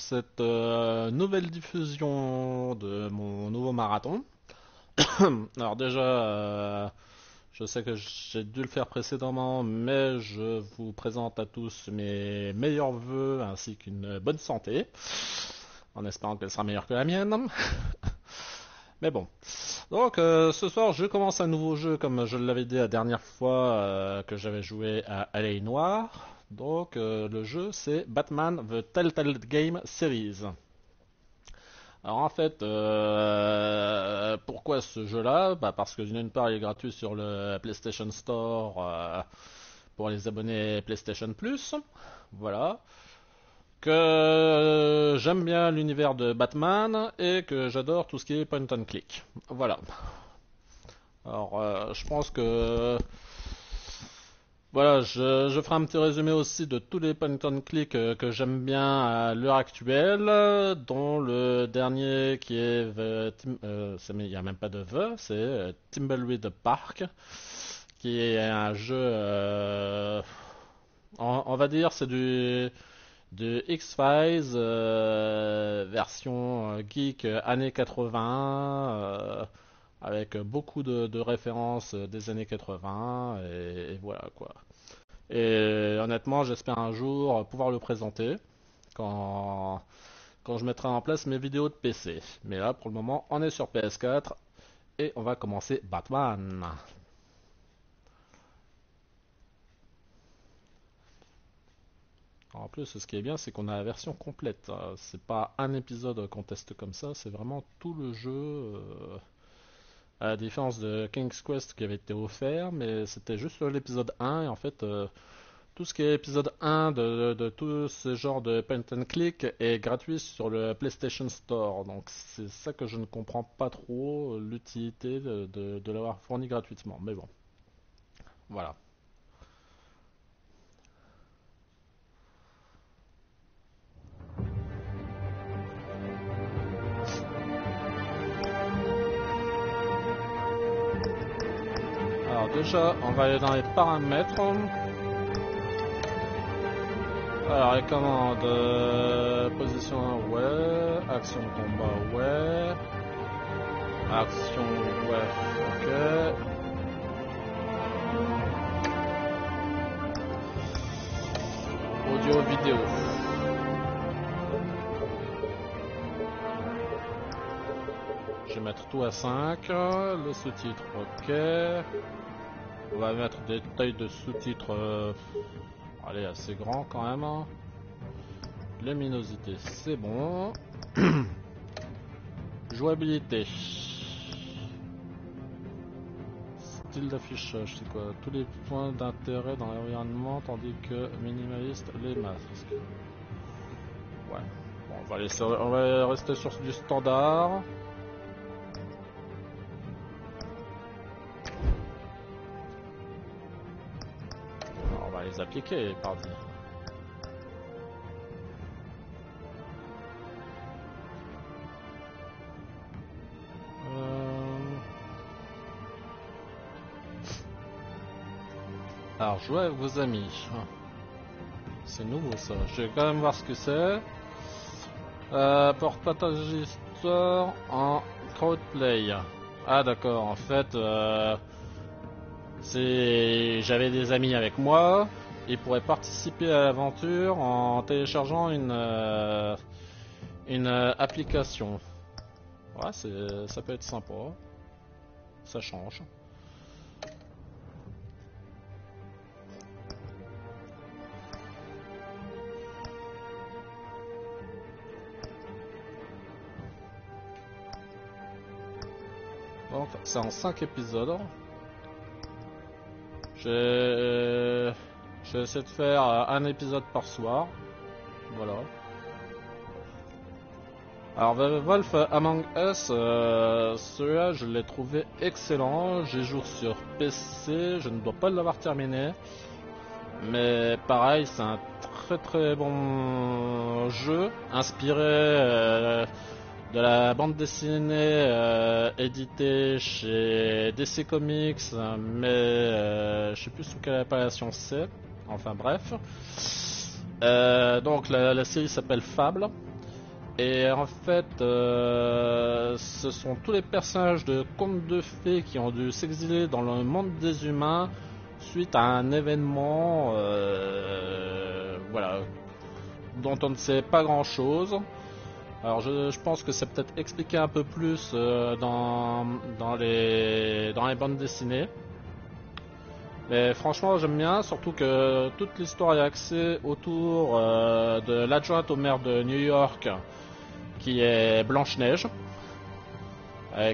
cette nouvelle diffusion de mon nouveau marathon. Alors déjà, je sais que j'ai dû le faire précédemment, mais je vous présente à tous mes meilleurs vœux ainsi qu'une bonne santé, en espérant qu'elle sera meilleure que la mienne. Mais bon. Donc ce soir, je commence un nouveau jeu, comme je l'avais dit la dernière fois que j'avais joué à Allée Noire. Donc le jeu c'est Batman The Telltale Game Series. Alors en fait, pourquoi ce jeu-là? Bah parce que d'une part il est gratuit sur le PlayStation Store pour les abonnés PlayStation Plus. Voilà. Que j'aime bien l'univers de Batman et que j'adore tout ce qui est point and click. Voilà. Alors je pense que voilà, je ferai un petit résumé aussi de tous les point and click que j'aime bien à l'heure actuelle, dont le dernier qui est il n'y a même pas de The, c'est Thimbleweed Park, qui est un jeu, on va dire, c'est du X-Files version geek années 80, avec beaucoup de références des années 80, et voilà quoi. Et honnêtement, j'espère un jour pouvoir le présenter quand, quand je mettrai en place mes vidéos de PC. Mais là, pour le moment, on est sur PS4 et on va commencer Batman. En plus, ce qui est bien, c'est qu'on a la version complète. C'est pas un épisode qu'on teste comme ça, c'est vraiment tout le jeu. À la différence de King's Quest qui avait été offert, mais c'était juste l'épisode 1 et en fait tout ce qui est épisode 1 de tout ce genre de point and click est gratuit sur le PlayStation Store. Donc c'est ça que je ne comprends pas trop, l'utilité de l'avoir fourni gratuitement. Mais bon, voilà. Alors déjà, on va aller dans les paramètres. Alors les commandes, position ouais, action de combat ouais, action ouais, ok. Audio vidéo. Je vais mettre tout à 5, le sous-titre ok. On va mettre des tailles de sous-titres allez, assez grand quand même. Luminosité c'est bon. Jouabilité. Style d'affichage, c'est quoi? Tous les points d'intérêt dans l'environnement, tandis que minimaliste, les masques. Ouais. Bon, on va rester sur du standard. Alors, on va les appliquer, pardi. Alors, jouer avec vos amis. C'est nouveau ça. Je vais quand même voir ce que c'est. Porte-partage histoire en crowdplay. Ah d'accord, en fait, j'avais des amis avec moi. Ils pourraient participer à l'aventure en téléchargeant une application. Ouais, ça peut être sympa. Ça change. Donc, c'est en 5 épisodes. J'ai essayé de faire un épisode par soir. Voilà. Alors, The Wolf Among Us, celui-là, je l'ai trouvé excellent. J'y joue sur PC, je ne dois pas l'avoir terminé. Mais pareil, c'est un très très bon jeu, inspiré de la bande dessinée éditée chez DC Comics, mais je sais plus sous quelle appellation c'est. Enfin bref. Donc la série s'appelle Fable. Et en fait, ce sont tous les personnages de contes de fées qui ont dû s'exiler dans le monde des humains suite à un événement, voilà, dont on ne sait pas grand-chose. Alors je pense que c'est peut-être expliqué un peu plus dans les bandes dessinées. Mais franchement j'aime bien, surtout que toute l'histoire est axée autour de l'adjointe au maire de New York, qui est Blanche-Neige,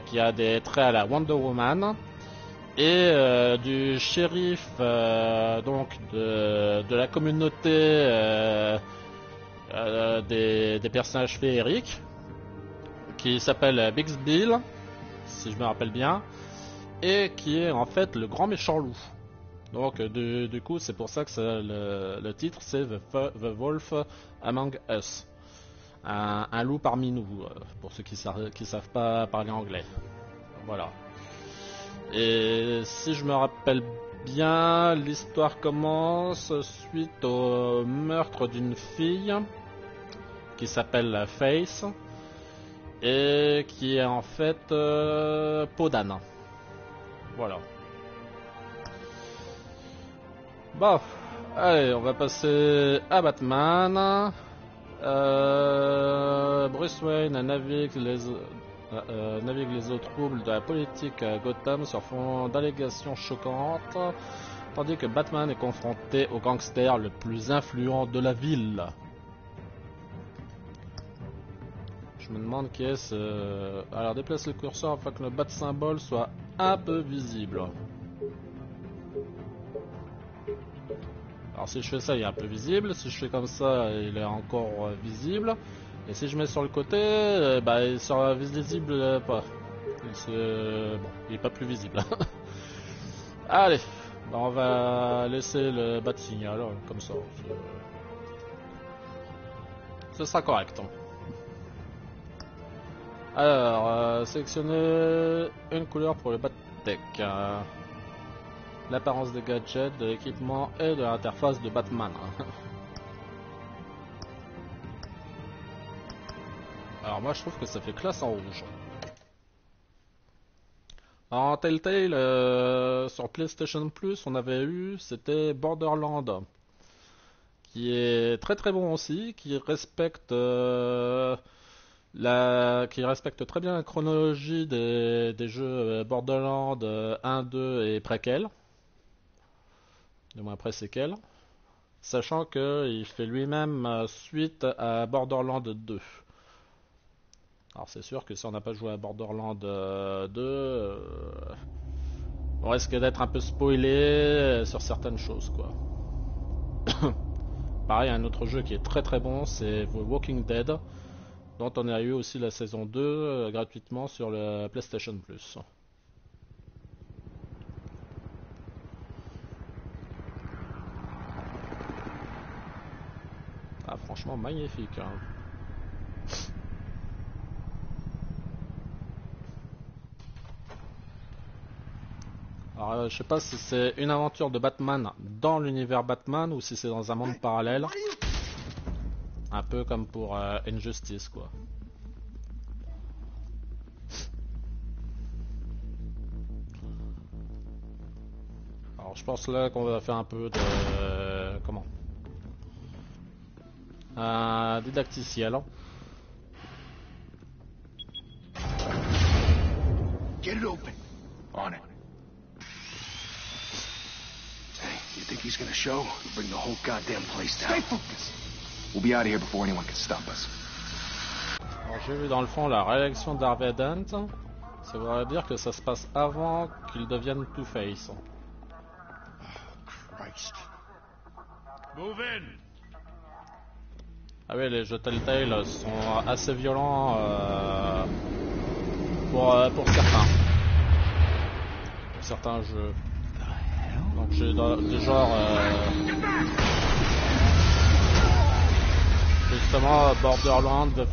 qui a des traits à la Wonder Woman, et du shérif donc de la communauté des personnages féeriques, qui s'appelle Bixbill, si je me rappelle bien, et qui est en fait le grand méchant loup. Donc du coup c'est pour ça que le titre c'est The Wolf Among Us. Un loup parmi nous, pour ceux qui savent pas parler anglais. Voilà. Et si je me rappelle bien, l'histoire commence suite au meurtre d'une fille qui s'appelle Face et qui est en fait peau d'âne. Voilà. Bon, allez, on va passer à Batman. Bruce Wayne navigue les eaux troubles de la politique à Gotham sur fond d'allégations choquantes, tandis que Batman est confronté au gangster le plus influent de la ville. Je me demande qui est ce... Alors déplace le curseur afin que le bat symbole soit un peu visible. Alors si je fais ça, il est un peu visible. Si je fais comme ça, il est encore visible. Et si je mets sur le côté, bah il sera visible pas. Bon, il est pas plus visible. Allez, bah on va laisser le bat signal comme ça. Ce sera correct. Alors, sélectionnez une couleur pour le bat tech. L'apparence des gadgets, de l'équipement et de l'interface de Batman. Alors moi je trouve que ça fait classe en rouge. Alors, en Telltale, sur PlayStation Plus, on avait eu, c'était Borderlands, qui est très très bon aussi, qui respecte très bien la chronologie des jeux Borderlands 1, 2 et préquels. Du moins après séquelles, sachant qu'il fait lui-même suite à Borderlands 2. Alors c'est sûr que si on n'a pas joué à Borderlands 2, on risque d'être un peu spoilé sur certaines choses, quoi. Pareil, un autre jeu qui est très très bon, c'est The Walking Dead, dont on a eu aussi la saison 2 gratuitement sur le PlayStation Plus. Ah, franchement magnifique, hein. Alors je sais pas si c'est une aventure de Batman dans l'univers Batman ou si c'est dans un monde parallèle. Un peu comme pour Injustice, quoi. Alors je pense là qu'on va faire un peu de... comment, un didacticiel. Get it open. On it. Hey, you think he's gonna show? Bring the whole goddamn place down. Stay focused. We'll be out of here before anyone can stop us. Alors j'ai vu dans le fond la réaction d'Harvey Dent. Ça voudrait dire que ça se passe avant qu'il devienne Two-Face. Oh, Christ. Move in. Ah oui, les jeux Telltale sont assez violents pour certains. Pour certains jeux. Donc j'ai des genres... justement Borderlands, The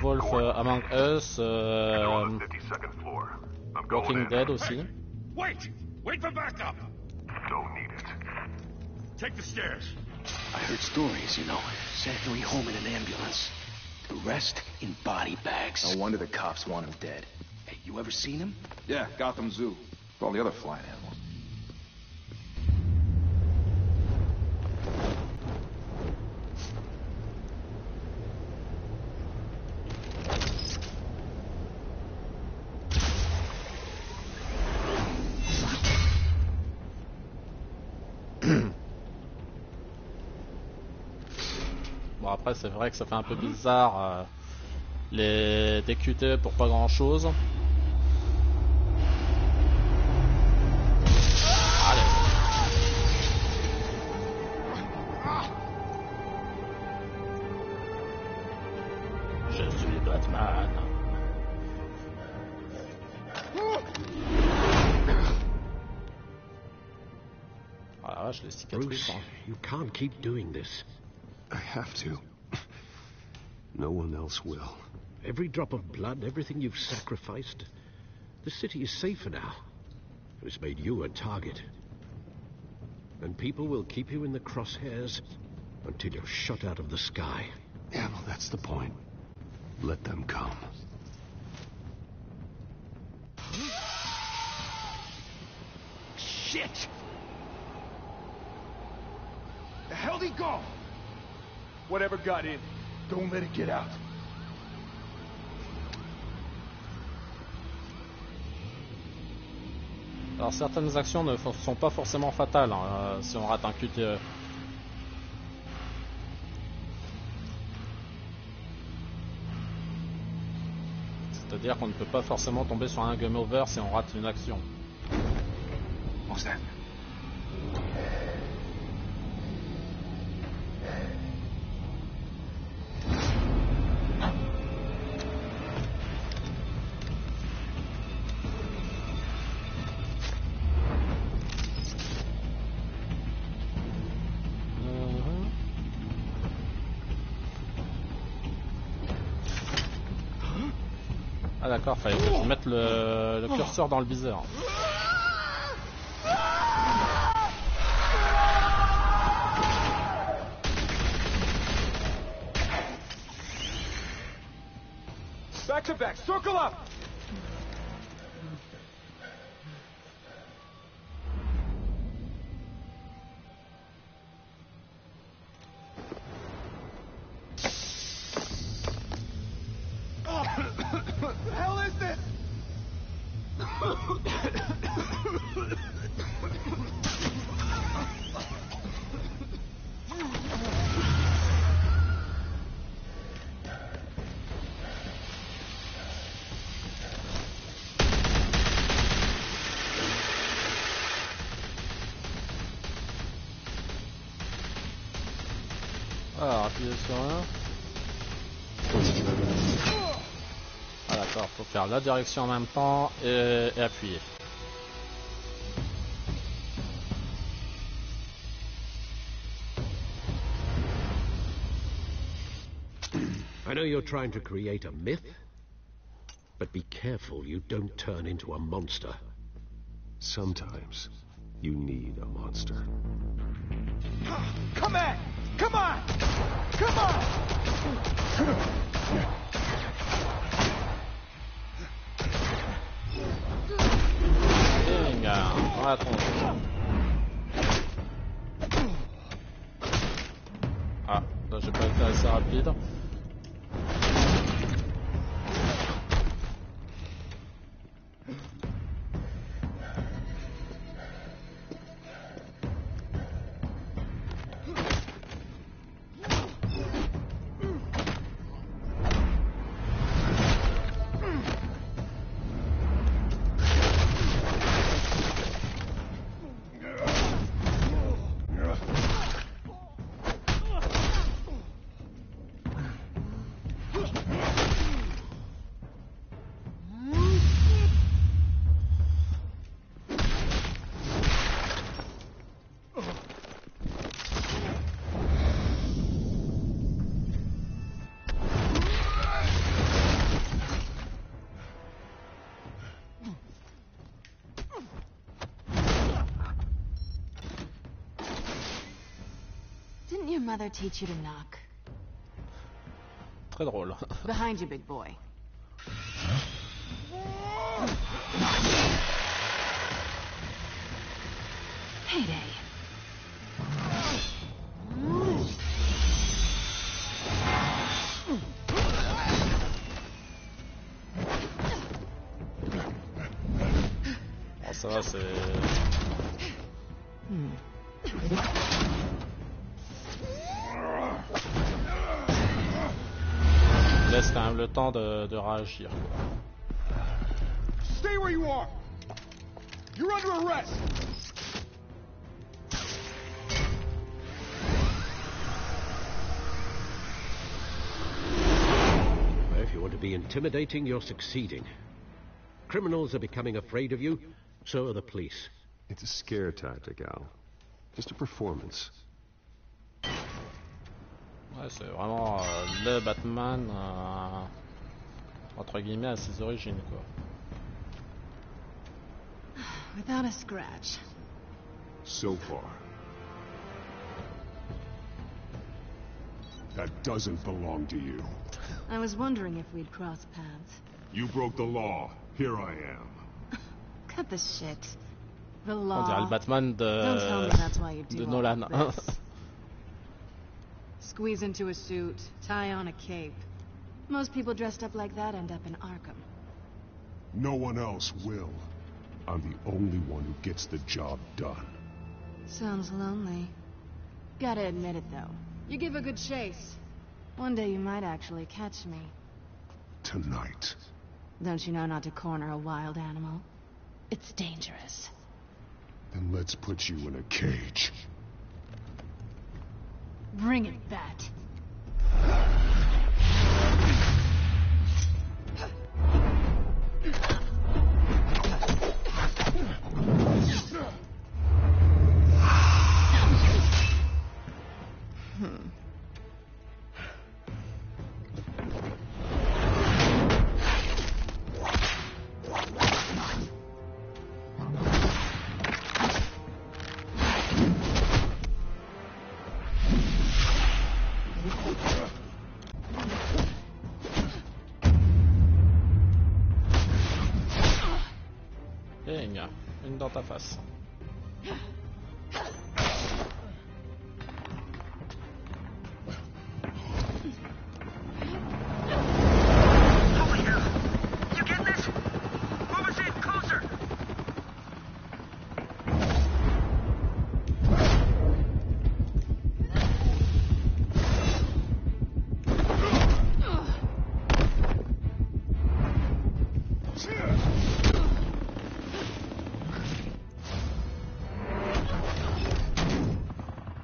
Wolf Among Us, Walking Dead aussi. Wait! Wait for backup! Don't need it. Take the stairs. I heard stories, you know. Sent Henry home in an ambulance. The rest in body bags. No wonder the cops want him dead. Hey, you ever seen him? Yeah, Gotham Zoo. With all the other flying animals. Bon après c'est vrai que ça fait un peu bizarre les DQT pour pas grand chose. Allez. Je suis Batman. Ah la vache, les cicatrices. Bruce, you can't keep doing this. I have to. No one else will. Every drop of blood, everything you've sacrificed. The city is safer now. It's made you a target. And people will keep you in the crosshairs until you're shot out of the sky. Yeah, well, that's the point. Let them come. Shit! The hell'd he go? Whatever got in, don't let it get out. Alors certaines actions ne sont pas forcément fatales hein, si on rate un QTE. C'est-à-dire qu'on ne peut pas forcément tomber sur un game over si on rate une action. What's that? Ah d'accord, fallait que je mette le curseur dans le viseur. Back to back, circle up! What the hell is this? Alors, appuyer sur un. Ah d'accord, faut faire la direction en même temps et appuyer. I know you're trying to create a myth, but be careful you don't turn into a monster. Sometimes you need a monster. Come at! Come on! Come on! Venga, dans la tronche. Ah, là j'ai pas été assez rapide. Didn't your mother teach you to knock? très drôle. Behind you, big boy. Payday. Bon, ça va, c'est... Laisse quand même le temps de réagir. Stay where you are. You're under arrest. If you want to be intimidating, you're succeeding. Criminals are becoming afraid of you, so are the police. It's a scare tactic, Al. Just a performance. Ouais, c'est vraiment le Batman, entre guillemets, à ses origines, quoi. Without a scratch. So far. That doesn't belong to you. I was wondering if we'd cross paths. You broke the law. Here I am. Cut the shit. The On law. dirait le Batman Don't tell me that's why you de do Nolan. all of this. Squeeze into a suit, tie on a cape. Most people dressed up like that end up in Arkham. No one else will. I'm the only one who gets the job done. Sounds lonely. Gotta admit it, though. You give a good chase. One day you might actually catch me. Tonight. Don't you know not to corner a wild animal? It's dangerous. Then let's put you in a cage. Bring it, Bat. Bing, une dans ta face.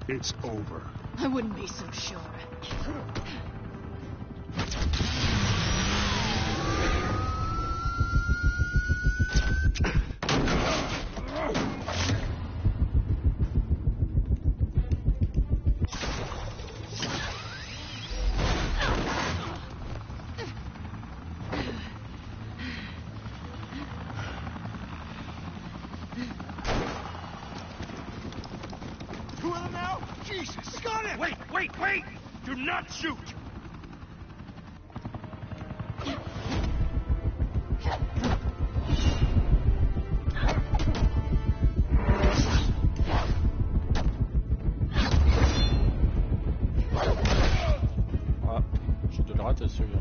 It's over. I wouldn't be so sure. Two of them now? Jesus, got him! Wait! Do not shoot! Ah, j'ai dû le rater celui-là.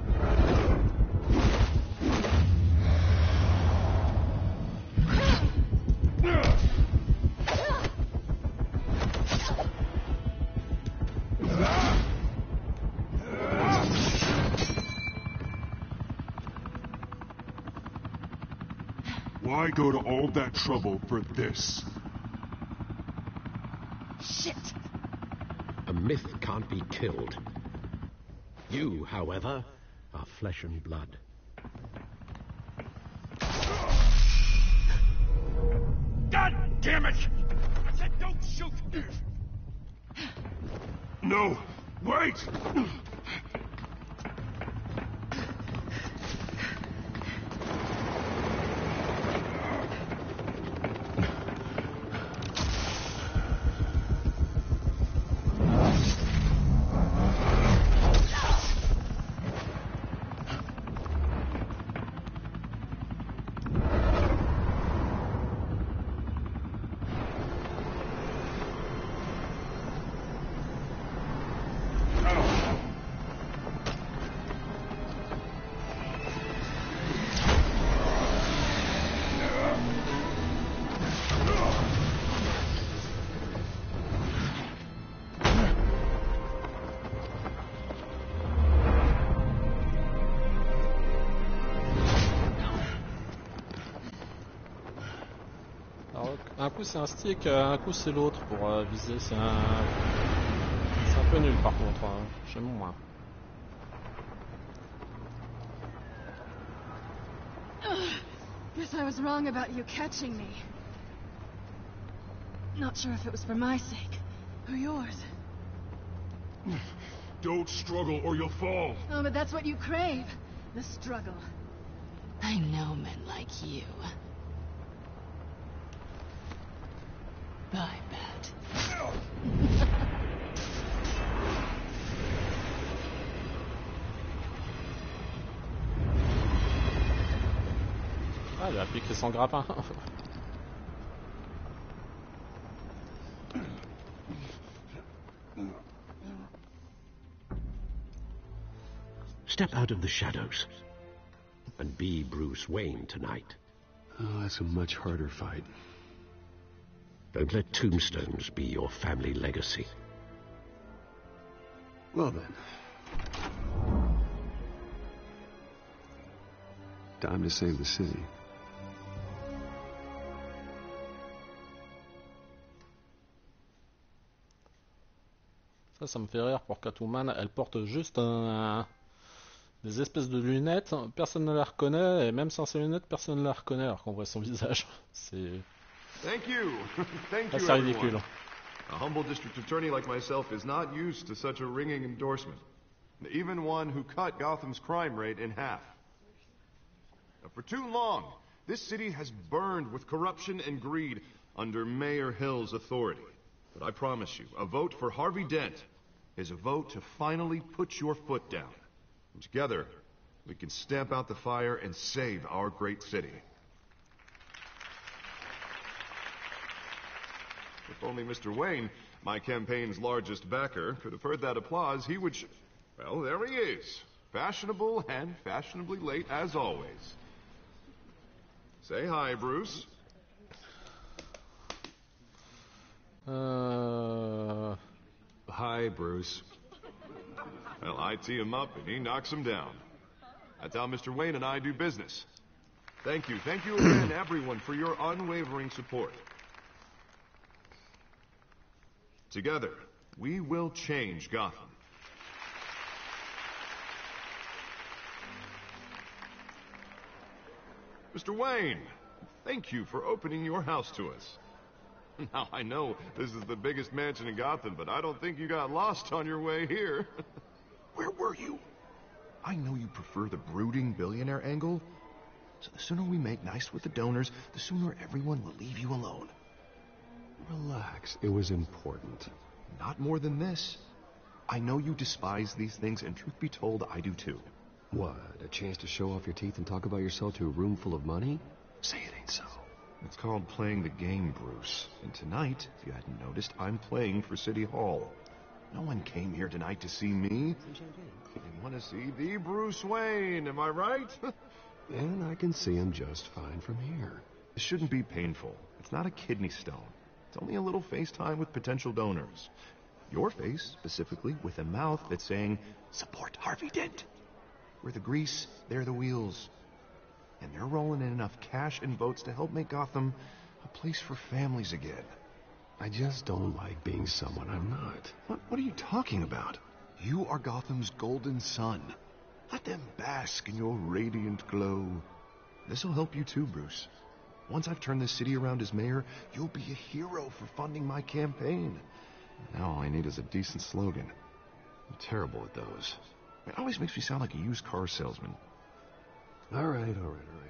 Why go to all that trouble for this? Shit! A myth can't be killed. You, however, are flesh and blood. God damn it! I said don't shoot! No! Wait! Alors, un coup c'est un stick, un coup c'est l'autre pour viser. C'est un peu nul par contre. J'aime moins. Guess I was wrong about you catching me. Not sure if it was for my sake or yours. Don't struggle or you'll fall. Oh, but that's what you crave. The struggle. I know men like you. Bye, Bat. Ah, il a piqué son grappin. Step out of the shadows and be Bruce Wayne tonight. Oh, that's a much harder fight. Don't let tombstones be your family legacy. Well then. Time to save the city. Ça me fait rire pour Catwoman. Elle porte juste des espèces de lunettes. Personne ne la reconnaît. Et même sans ses lunettes, personne ne la reconnaît alors qu'on voit son visage. C'est Thank you. Thank you, assez everyone. ridicule. A humble district attorney like myself is not used to such a ringing endorsement. Even one who cut Gotham's crime rate in half. Now, for too long, this city has burned with corruption and greed under Mayor Hill's authority. But I promise you, a vote for Harvey Dent is a vote to finally put your foot down. And together, we can stamp out the fire and save our great city. If only Mr. Wayne, my campaign's largest backer, could have heard that applause, he would... Well, there he is. Fashionable and fashionably late as always. Say hi, Bruce. Hi, Bruce. Well, I tee him up and he knocks him down. That's how Mr. Wayne and I do business. Thank you again, everyone, for your unwavering support. Together, we will change Gotham. Mr. Wayne, thank you for opening your house to us. Now, I know this is the biggest mansion in Gotham, but I don't think you got lost on your way here. Where were you? I know you prefer the brooding billionaire angle, so the sooner we make nice with the donors, the sooner everyone will leave you alone. Relax. It was important. Not more than this. I know you despise these things, and truth be told, I do too. What? A chance to show off your teeth and talk about yourself to a room full of money? Say it ain't so. It's called playing the game, Bruce. And tonight, if you hadn't noticed, I'm playing for City Hall. No one came here tonight to see me. They want to see the Bruce Wayne, am I right? And I can see him just fine from here. This shouldn't be painful. It's not a kidney stone. It's only a little FaceTime with potential donors. Your face, specifically, with a mouth that's saying, support Harvey Dent. We're the grease, they're the wheels. And they're rolling in enough cash and votes to help make Gotham a place for families again. I just don't like being someone I'm not. What are you talking about? You are Gotham's golden sun. Let them bask in your radiant glow. This'll help you too, Bruce. Once I've turned this city around as mayor, you'll be a hero for funding my campaign. Now all I need is a decent slogan. I'm terrible at those. It always makes me sound like a used car salesman. All right.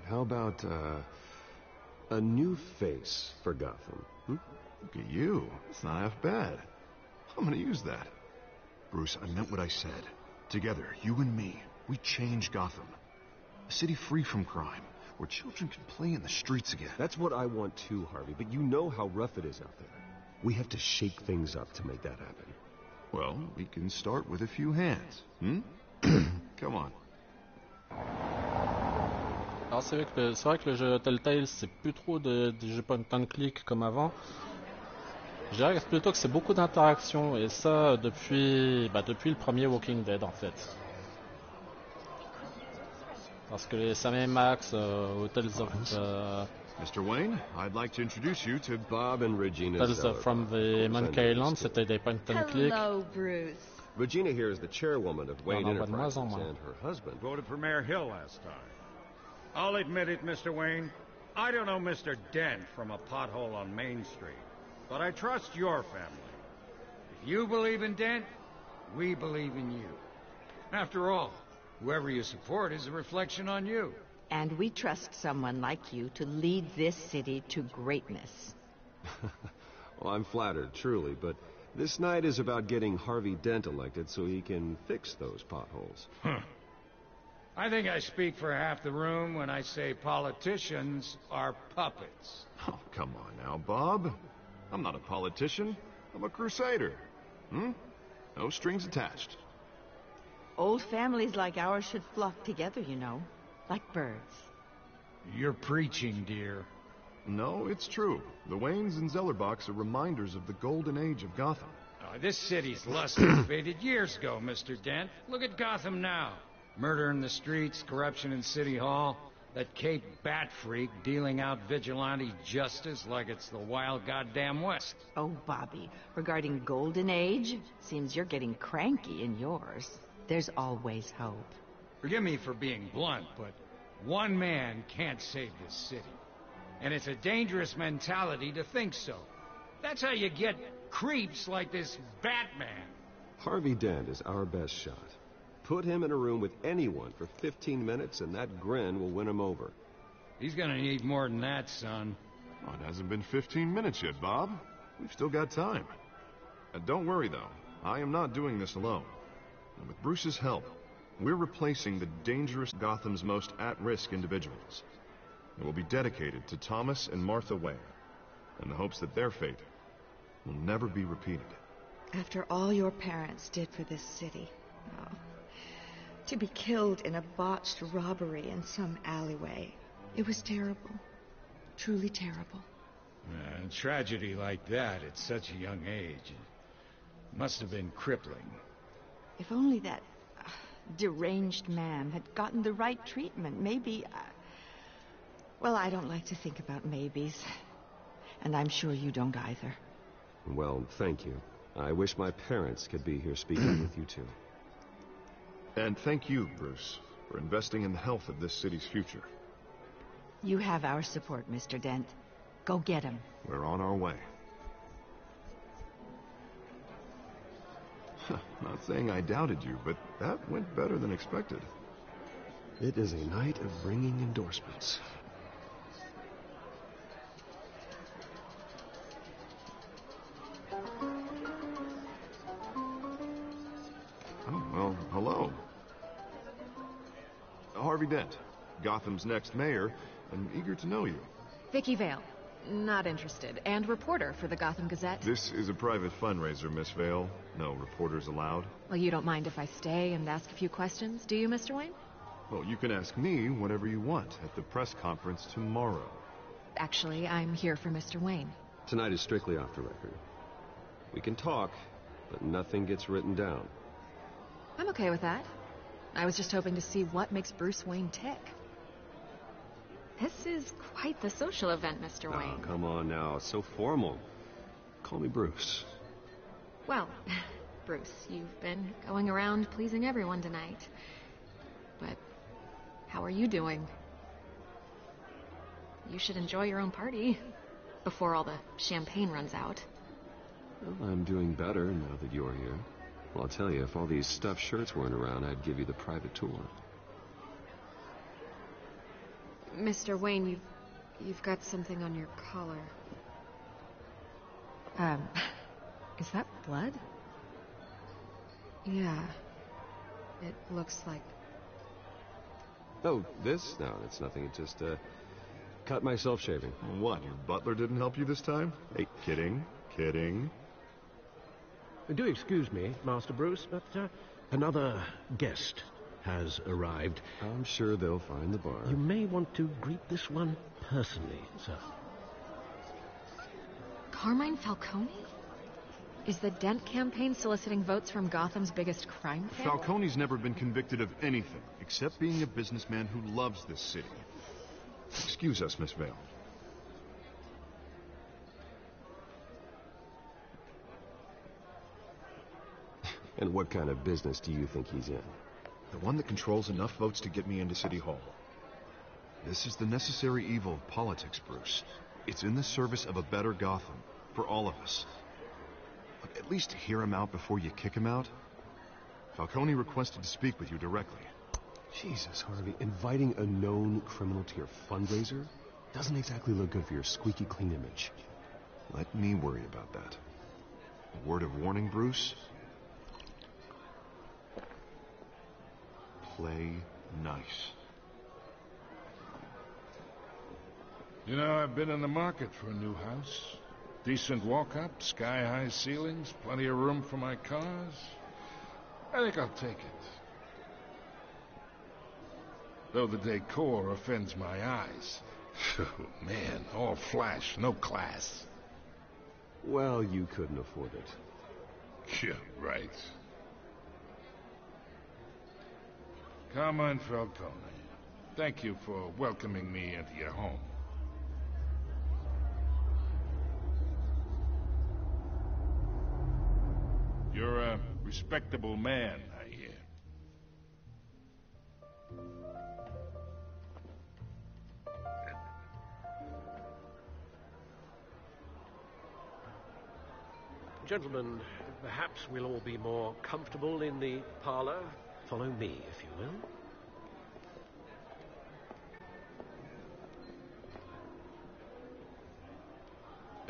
How about, a new face for Gotham? Look at you. It's not half bad. I'm gonna use that. Bruce, I meant what I said. Together, you and me, we change Gotham. A city free from crime, where children can play in the streets again. That's what I want too, Harvey, but you know how rough it is out there. We have to shake things up to make that happen. Well, we can start with a few hands. Come on. Alors c'est vrai que le jeu Telltale c'est plus trop des jeux point and click comme avant. Je dirais plutôt que c'est beaucoup d'interactions et ça depuis le premier Walking Dead en fait. Parce que les Sam et Max, Hotels of Mr. Wayne, I'd like to introduce you to Bob and Regina That is Zeller. from the Monkey Island, c'était des point and click. Hello, Bruce. Regina here is the chairwoman of Wayne Non, non, pas de moins Enterprises, en moins. and her husband. Voted for Mayor Hill last time. I'll admit it, Mr. Wayne. I don't know Mr. Dent from a pothole on Main Street, but I trust your family. If you believe in Dent, we believe in you. After all, whoever you support is a reflection on you. And we trust someone like you to lead this city to greatness. Well, I'm flattered, truly, but this night is about getting Harvey Dent elected so he can fix those potholes. I think I speak for half the room when I say politicians are puppets. Oh, come on now, Bob. I'm not a politician. I'm a crusader. No strings attached. Old families like ours should flock together, you know, like birds. You're preaching, dear. No, it's true. The Waynes and Zellerbachs are reminders of the golden age of Gotham. This city's luster faded years ago, Mr. Dent. Look at Gotham now. Murder in the streets, corruption in City Hall, that Cape Bat freak dealing out vigilante justice like it's the wild goddamn West. Oh, Bobby, regarding Golden Age, seems you're getting cranky in yours. There's always hope. Forgive me for being blunt, but one man can't save this city. And it's a dangerous mentality to think so. That's how you get creeps like this Batman. Harvey Dent is our best shot. Put him in a room with anyone for 15 minutes and that grin will win him over. He's gonna need more than that, son. Oh, it hasn't been 15 minutes yet, Bob. We've still got time. Don't worry, though. I am not doing this alone. And with Bruce's help, we're replacing the dangerous Gotham's most at-risk individuals. It will be dedicated to Thomas and Martha Wayne, in the hopes that their fate will never be repeated. After all your parents did for this city, oh, to be killed in a botched robbery in some alleyway, it was terrible. Truly terrible. A tragedy like that at such a young age must have been crippling. If only that deranged man had gotten the right treatment, maybe... Well, I don't like to think about maybes. And I'm sure you don't either. Well, thank you. I wish my parents could be here speaking with you, too. And thank you, Bruce, for investing in the health of this city's future. You have our support, Mr. Dent. Go get him. We're on our way. Not saying I doubted you, but that went better than expected. It is a night of ringing endorsements. Oh, well, hello. Harvey Dent, Gotham's next mayor, and eager to know you. Vicky Vale. Not interested. And reporter for the Gotham Gazette. This is a private fundraiser, Miss Vale. No reporters allowed. Well, you don't mind if I stay and ask a few questions, do you, Mr. Wayne? Well, you can ask me whatever you want at the press conference tomorrow. Actually, I'm here for Mr. Wayne. Tonight is strictly off the record. We can talk, but nothing gets written down. I'm okay with that. I was just hoping to see what makes Bruce Wayne tick. This is quite the social event, Mr. Wayne. Oh, come on now. It's so formal. Call me Bruce. Well, Bruce, you've been going around pleasing everyone tonight. But how are you doing? You should enjoy your own party before all the champagne runs out. Well, I'm doing better now that you're here. Well, I'll tell you, if all these stuffed shirts weren't around, I'd give you the private tour. Mr. Wayne, you've got something on your collar. Is that blood? Yeah. It looks like... Oh, this? No, it's nothing. It just, cut myself shaving. What, your butler didn't help you this time? Hey, kidding. Do excuse me, Master Bruce, but another guest has arrived. I'm sure they'll find the bar. You may want to greet this one personally, sir. Carmine Falcone? Is the Dent campaign soliciting votes from Gotham's biggest crime family? Falcone's never been convicted of anything except being a businessman who loves this city. Excuse us, Miss Vale. And what kind of business do you think he's in? The one that controls enough votes to get me into City Hall. This is the necessary evil of politics, Bruce. It's in the service of a better Gotham, for all of us. Look, at least hear him out before you kick him out. Falcone requested to speak with you directly. Jesus, Harvey, inviting a known criminal to your fundraiser doesn't exactly look good for your squeaky clean image. Let me worry about that. A word of warning, Bruce? Play nice. You know, I've been in the market for a new house. Decent walk-up, sky-high ceilings, plenty of room for my cars. I think I'll take it. Though the decor offends my eyes. Oh, man, all flash, no class. Well, you couldn't afford it. Yeah, right. Carmine Falcone, thank you for welcoming me into your home. You're a respectable man, I hear. Gentlemen, perhaps we'll all be more comfortable in the parlor. Follow me, if you will.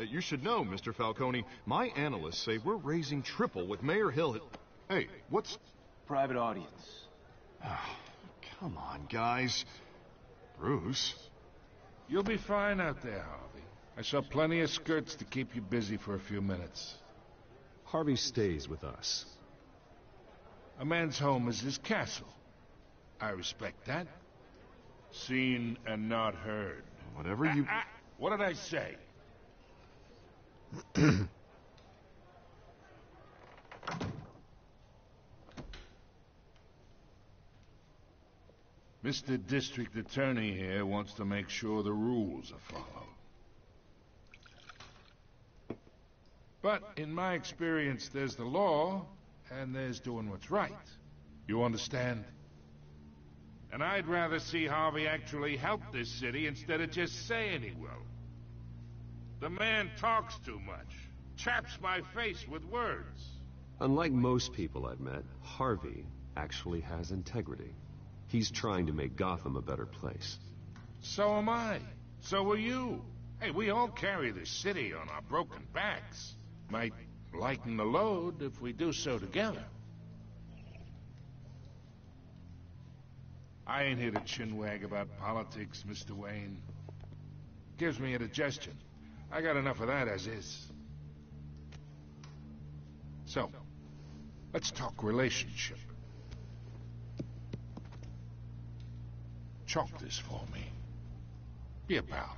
You should know, Mr. Falcone, my analysts say we're raising triple with Mayor Hill. Hey, what's... Private audience. Oh, come on, guys. Bruce? You'll be fine out there, Harvey. I saw plenty of skirts to keep you busy for a few minutes. Harvey stays with us. A man's home is his castle. I respect that. Seen and not heard. Whatever you... What did I say? Mr. District Attorney here wants to make sure the rules are followed. But in my experience, there's the law, and there's doing what's right. You understand? And I'd rather see Harvey actually help this city instead of just saying he will. The man talks too much. Chaps my face with words. Unlike most people I've met, Harvey actually has integrity. He's trying to make Gotham a better place. So am I. So are you. Hey, we all carry this city on our broken backs. Might lighten the load if we do so together. I ain't here to chinwag about politics, Mr. Wayne. Gives me indigestion. I got enough of that as is. So, let's talk relationship. Chalk this for me. Be a pal.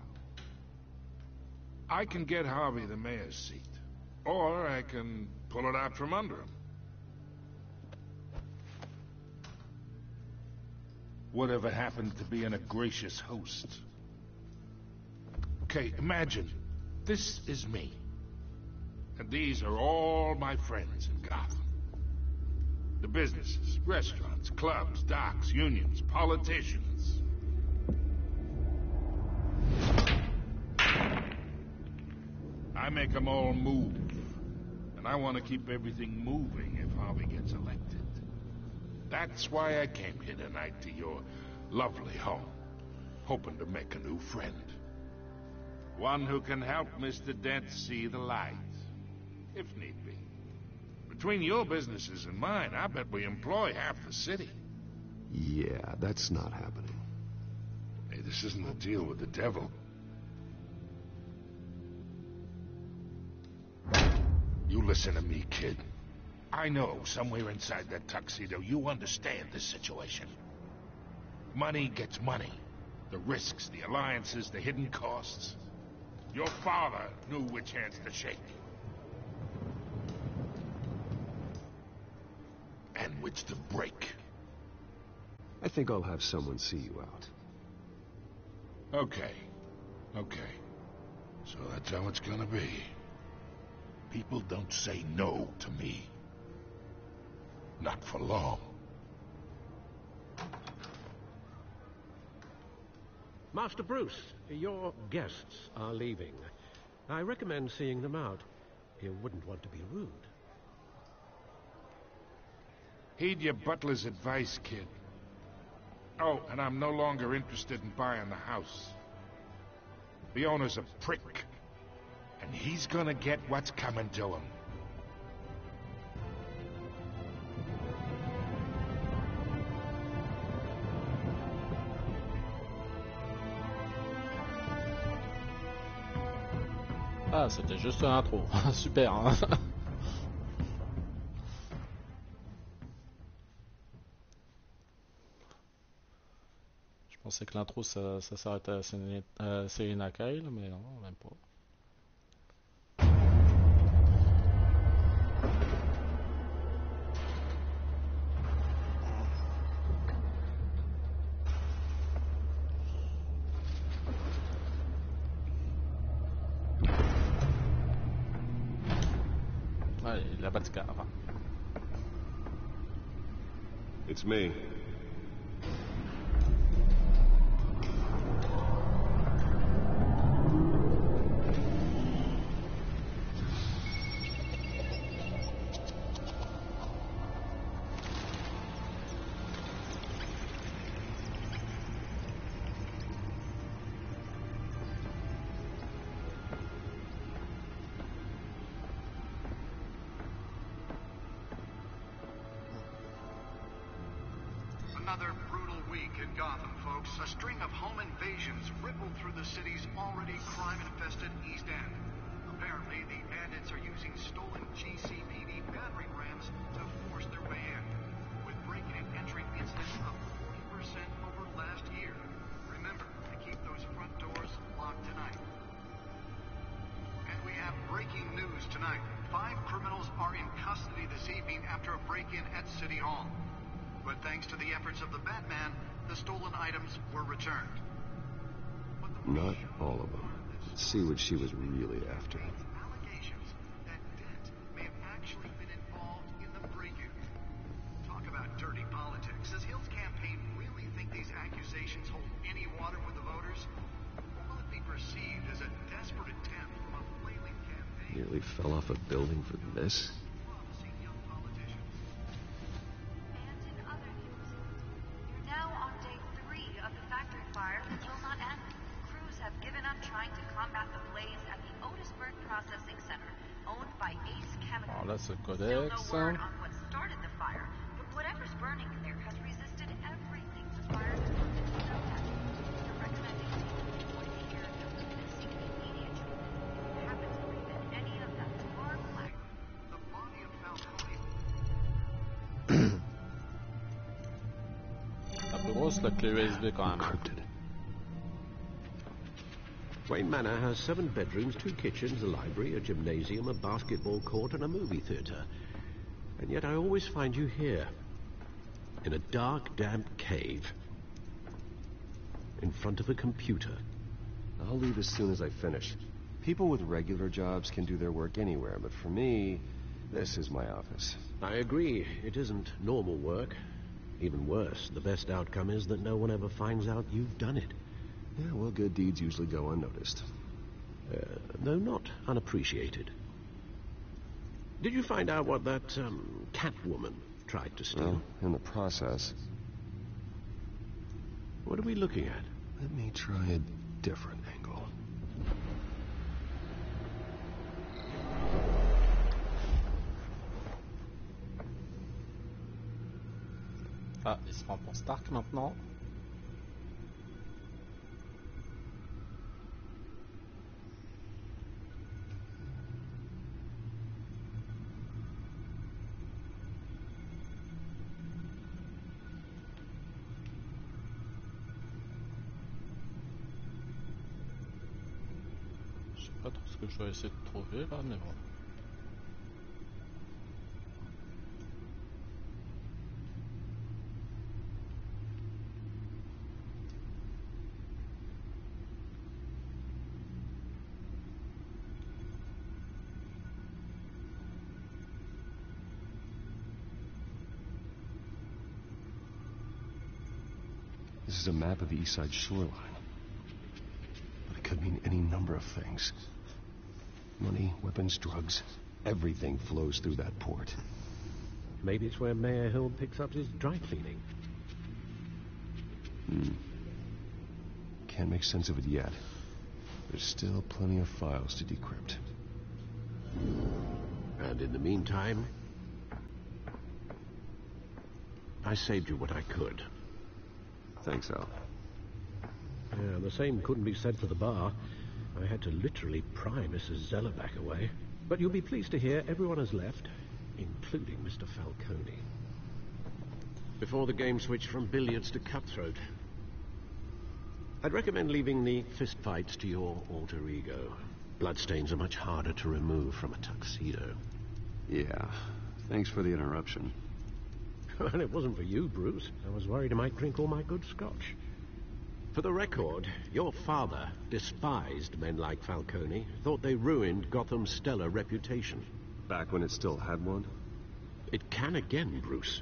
I can get Harvey the mayor's seat, or I can pull it out from under him. Whatever happened to being a gracious host? Okay, imagine this is me. And these are all my friends in Gotham. The businesses, restaurants, clubs, docks, unions, politicians. I make them all move. And I want to keep everything moving if Harvey gets elected. That's why I came here tonight to your lovely home, hoping to make a new friend. One who can help Mr. Dent see the light, if need be. Between your businesses and mine, I bet we employ half the city. Yeah, that's not happening. Hey, this isn't a deal with the devil. You listen to me, kid. I know somewhere inside that tuxedo you understand this situation. Money gets money. The risks, the alliances, the hidden costs. Your father knew which hands to shake. And which to break. I think I'll have someone see you out. Okay. Okay. So that's how it's gonna be. People don't say no to me. Not for long. Master Bruce, your guests are leaving. I recommend seeing them out. You wouldn't want to be rude. Heed your butler's advice, kid. Oh, and I'm no longer interested in buying the house. The owner's a prick. And he's gonna get what's coming to him. Ah, c'était juste l'intro. Super, hein. Je pensais que l'intro ça s'arrêtait à Selena Kyle, mais non, même pas. Allez, la Batcar. It's me. Another brutal week in Gotham, folks. A string of home invasions rippled through the city's already crime-infested East End. Apparently, the bandits are using stolen GCPD battering rams to force their way in, with breaking and entering incidents up 40% over last year. Remember to keep those front doors locked tonight. And we have breaking news tonight. 5 criminals are in custody this evening after a break-in at City Hall. But thanks to the efforts of the Batman, the stolen items were returned. Not all of them. Let's see what she was really after. Allegations that Dent may have actually been involved in the break-in. Talk about dirty politics. Does Hill's campaign really think these accusations hold any water with the voters? Or will it be perceived as a desperate attempt from a flailing campaign? Nearly fell off a building for this? Alors là, c'est le codex. Un peu grosse la clé USB quand même. Encrypted. Wayne Manor has 7 bedrooms, 2 kitchens, a library, a gymnasium, a basketball court, and a movie theater. And yet I always find you here, in a dark, damp cave, in front of a computer. I'll leave as soon as I finish. People with regular jobs can do their work anywhere, but for me, this is my office. I agree. It isn't normal work. Even worse, the best outcome is that no one ever finds out you've done it. Yeah, well, good deeds usually go unnoticed. Though not unappreciated. Did you find out what that, Catwoman tried to steal? Well, in the process. What are we looking at? Let me try a different angle. Ah, il se prend pour Stark maintenant. Je sais pas trop ce que je dois essayer de trouver là, mais bon. is a map of the east side shoreline. But it could mean any number of things. Money, weapons, drugs, everything flows through that port. Maybe it's where Mayor Hill picks up his dry cleaning. Can't make sense of it yet. There's still plenty of files to decrypt. And in the meantime, I saved you what I could. Thanks, Al. Yeah, the same couldn't be said for the bar. I had to literally pry Mrs. Zellerback away. But you'll be pleased to hear everyone has left, including Mr. Falcone. Before the game switched from billiards to cutthroat. I'd recommend leaving the fistfights to your alter ego. Bloodstains are much harder to remove from a tuxedo. Yeah, thanks for the interruption. Well, it wasn't for you, Bruce. I was worried I might drink all my good scotch. For the record, your father despised men like Falcone, thought they ruined Gotham's stellar reputation. Back when it still had one? It can again, Bruce.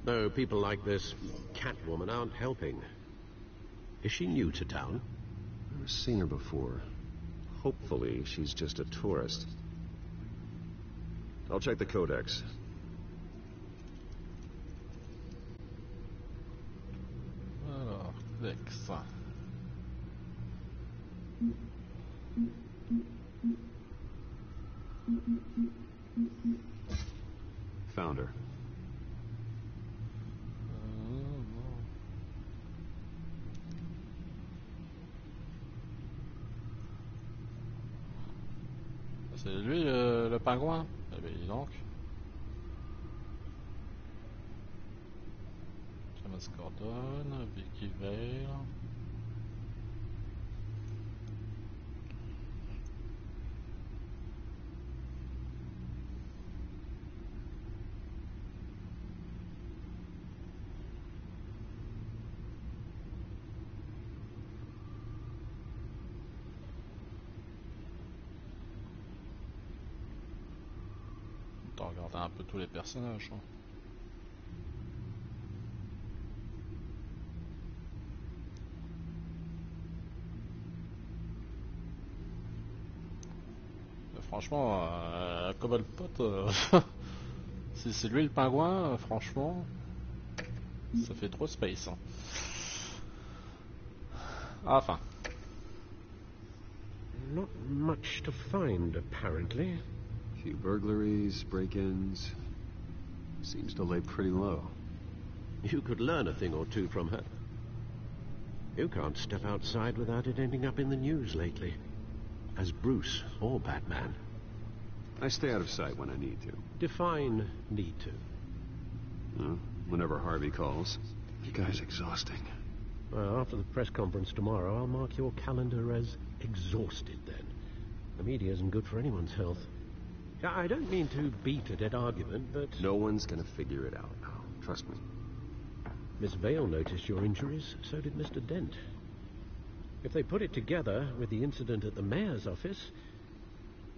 Though people like this Catwoman aren't helping. Is she new to town? Never seen her before. Hopefully, she's just a tourist. I'll check the codex. Alors, Lex. Found her. C'est lui le pingouin? Eh bien, dis donc. Thomas Gordon, Vicky Vale. On va regarder un peu tous les personnages. Hein. Franchement, Cobblepot, si c'est lui le pingouin, franchement, ça fait trop space. Hein. Enfin. Not much to find, apparently. Few burglaries, break-ins. Seems to lay pretty low. You could learn a thing or two from her. You can't step outside without it ending up in the news lately. As Bruce or Batman. I stay out of sight when I need to. Define need to. Whenever Harvey calls. You guy's exhausting. Well, after the press conference tomorrow, I'll mark your calendar as exhausted then. The media isn't good for anyone's health. I don't mean to beat a dead argument, but... No one's gonna figure it out, pal. Trust me. Miss Vale noticed your injuries, so did Mr. Dent. If they put it together with the incident at the mayor's office,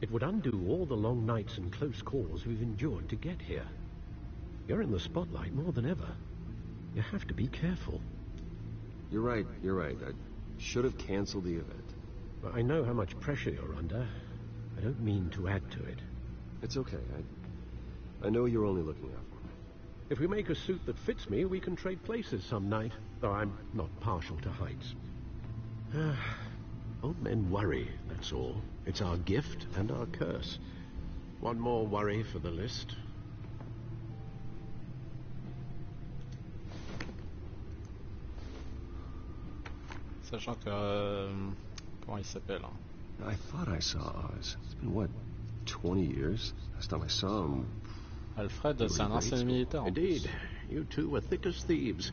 it would undo all the long nights and close calls we've endured to get here. You're in the spotlight more than ever. You have to be careful. You're right. I should have canceled the event. Well, I know how much pressure you're under. I don't mean to add to it. It's okay. I know you're only looking out for me. If we make a suit that fits me, we can trade places some night. Though I'm not partial to heights. Old men worry, that's all. It's our gift and our curse. One more worry for the list. Sachant que... comment il s'appelle? I thought I saw Oz. It's been, what, 20 years? Last time I saw him... Alfred, c'est un ancien militaire. Indeed. You two were thick as thieves.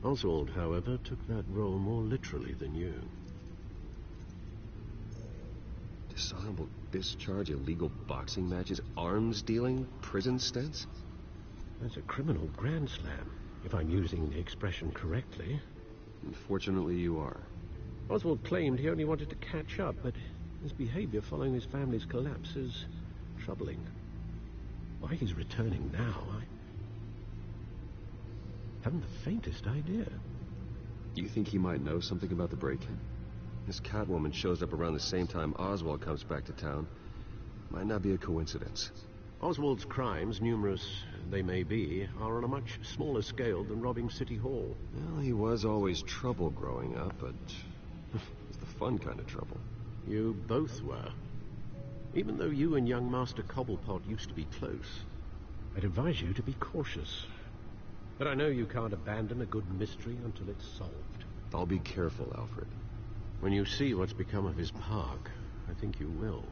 Oswald, however, took that role more literally than you. Dishonorable discharge, illegal boxing matches, arms dealing, prison stints? That's a criminal grand slam, if I'm using the expression correctly. Unfortunately, you are. Oswald claimed he only wanted to catch up, but his behavior following his family's collapse is troubling. Why he's returning now, Haven't the faintest idea. You think he might know something about the break-in? This Catwoman shows up around the same time Oswald comes back to town. Might not be a coincidence. Oswald's crimes, numerous they may be, are on a much smaller scale than robbing City Hall. Well, he was always trouble growing up, but it's the fun kind of trouble. You both were. Even though you and young Master Cobblepot used to be close, I'd advise you to be cautious. But I know you can't abandon a good mystery until it's solved. I'll be careful, Alfred. When you see what's become of his park, I think you will.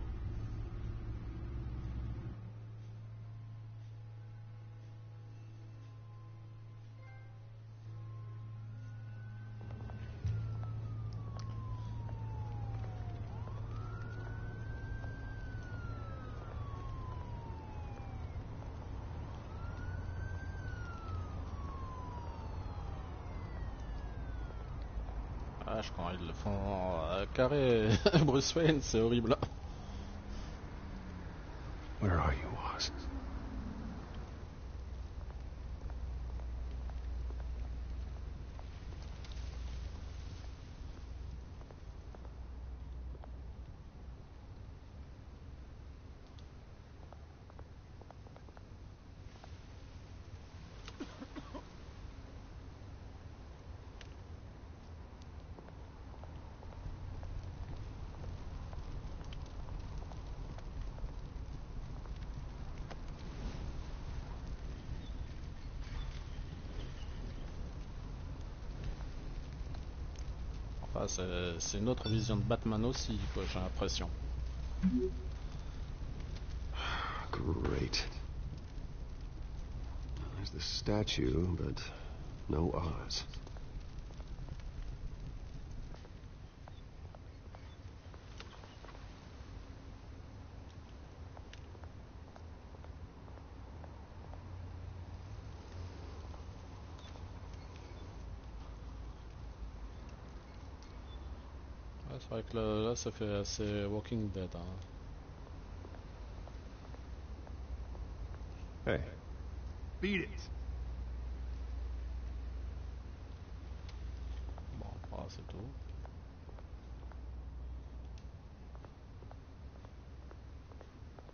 Quand ils le font carré Bruce Wayne, c'est horrible. Where are you, Oz? Enfin, c'est une autre vision de Batman aussi, quoi, j'ai l'impression. Great. There's the statue, but no Oz. C'est vrai que là, ça fait assez Walking Dead. Hein. Hey, beat it. Bon, voilà, c'est tout.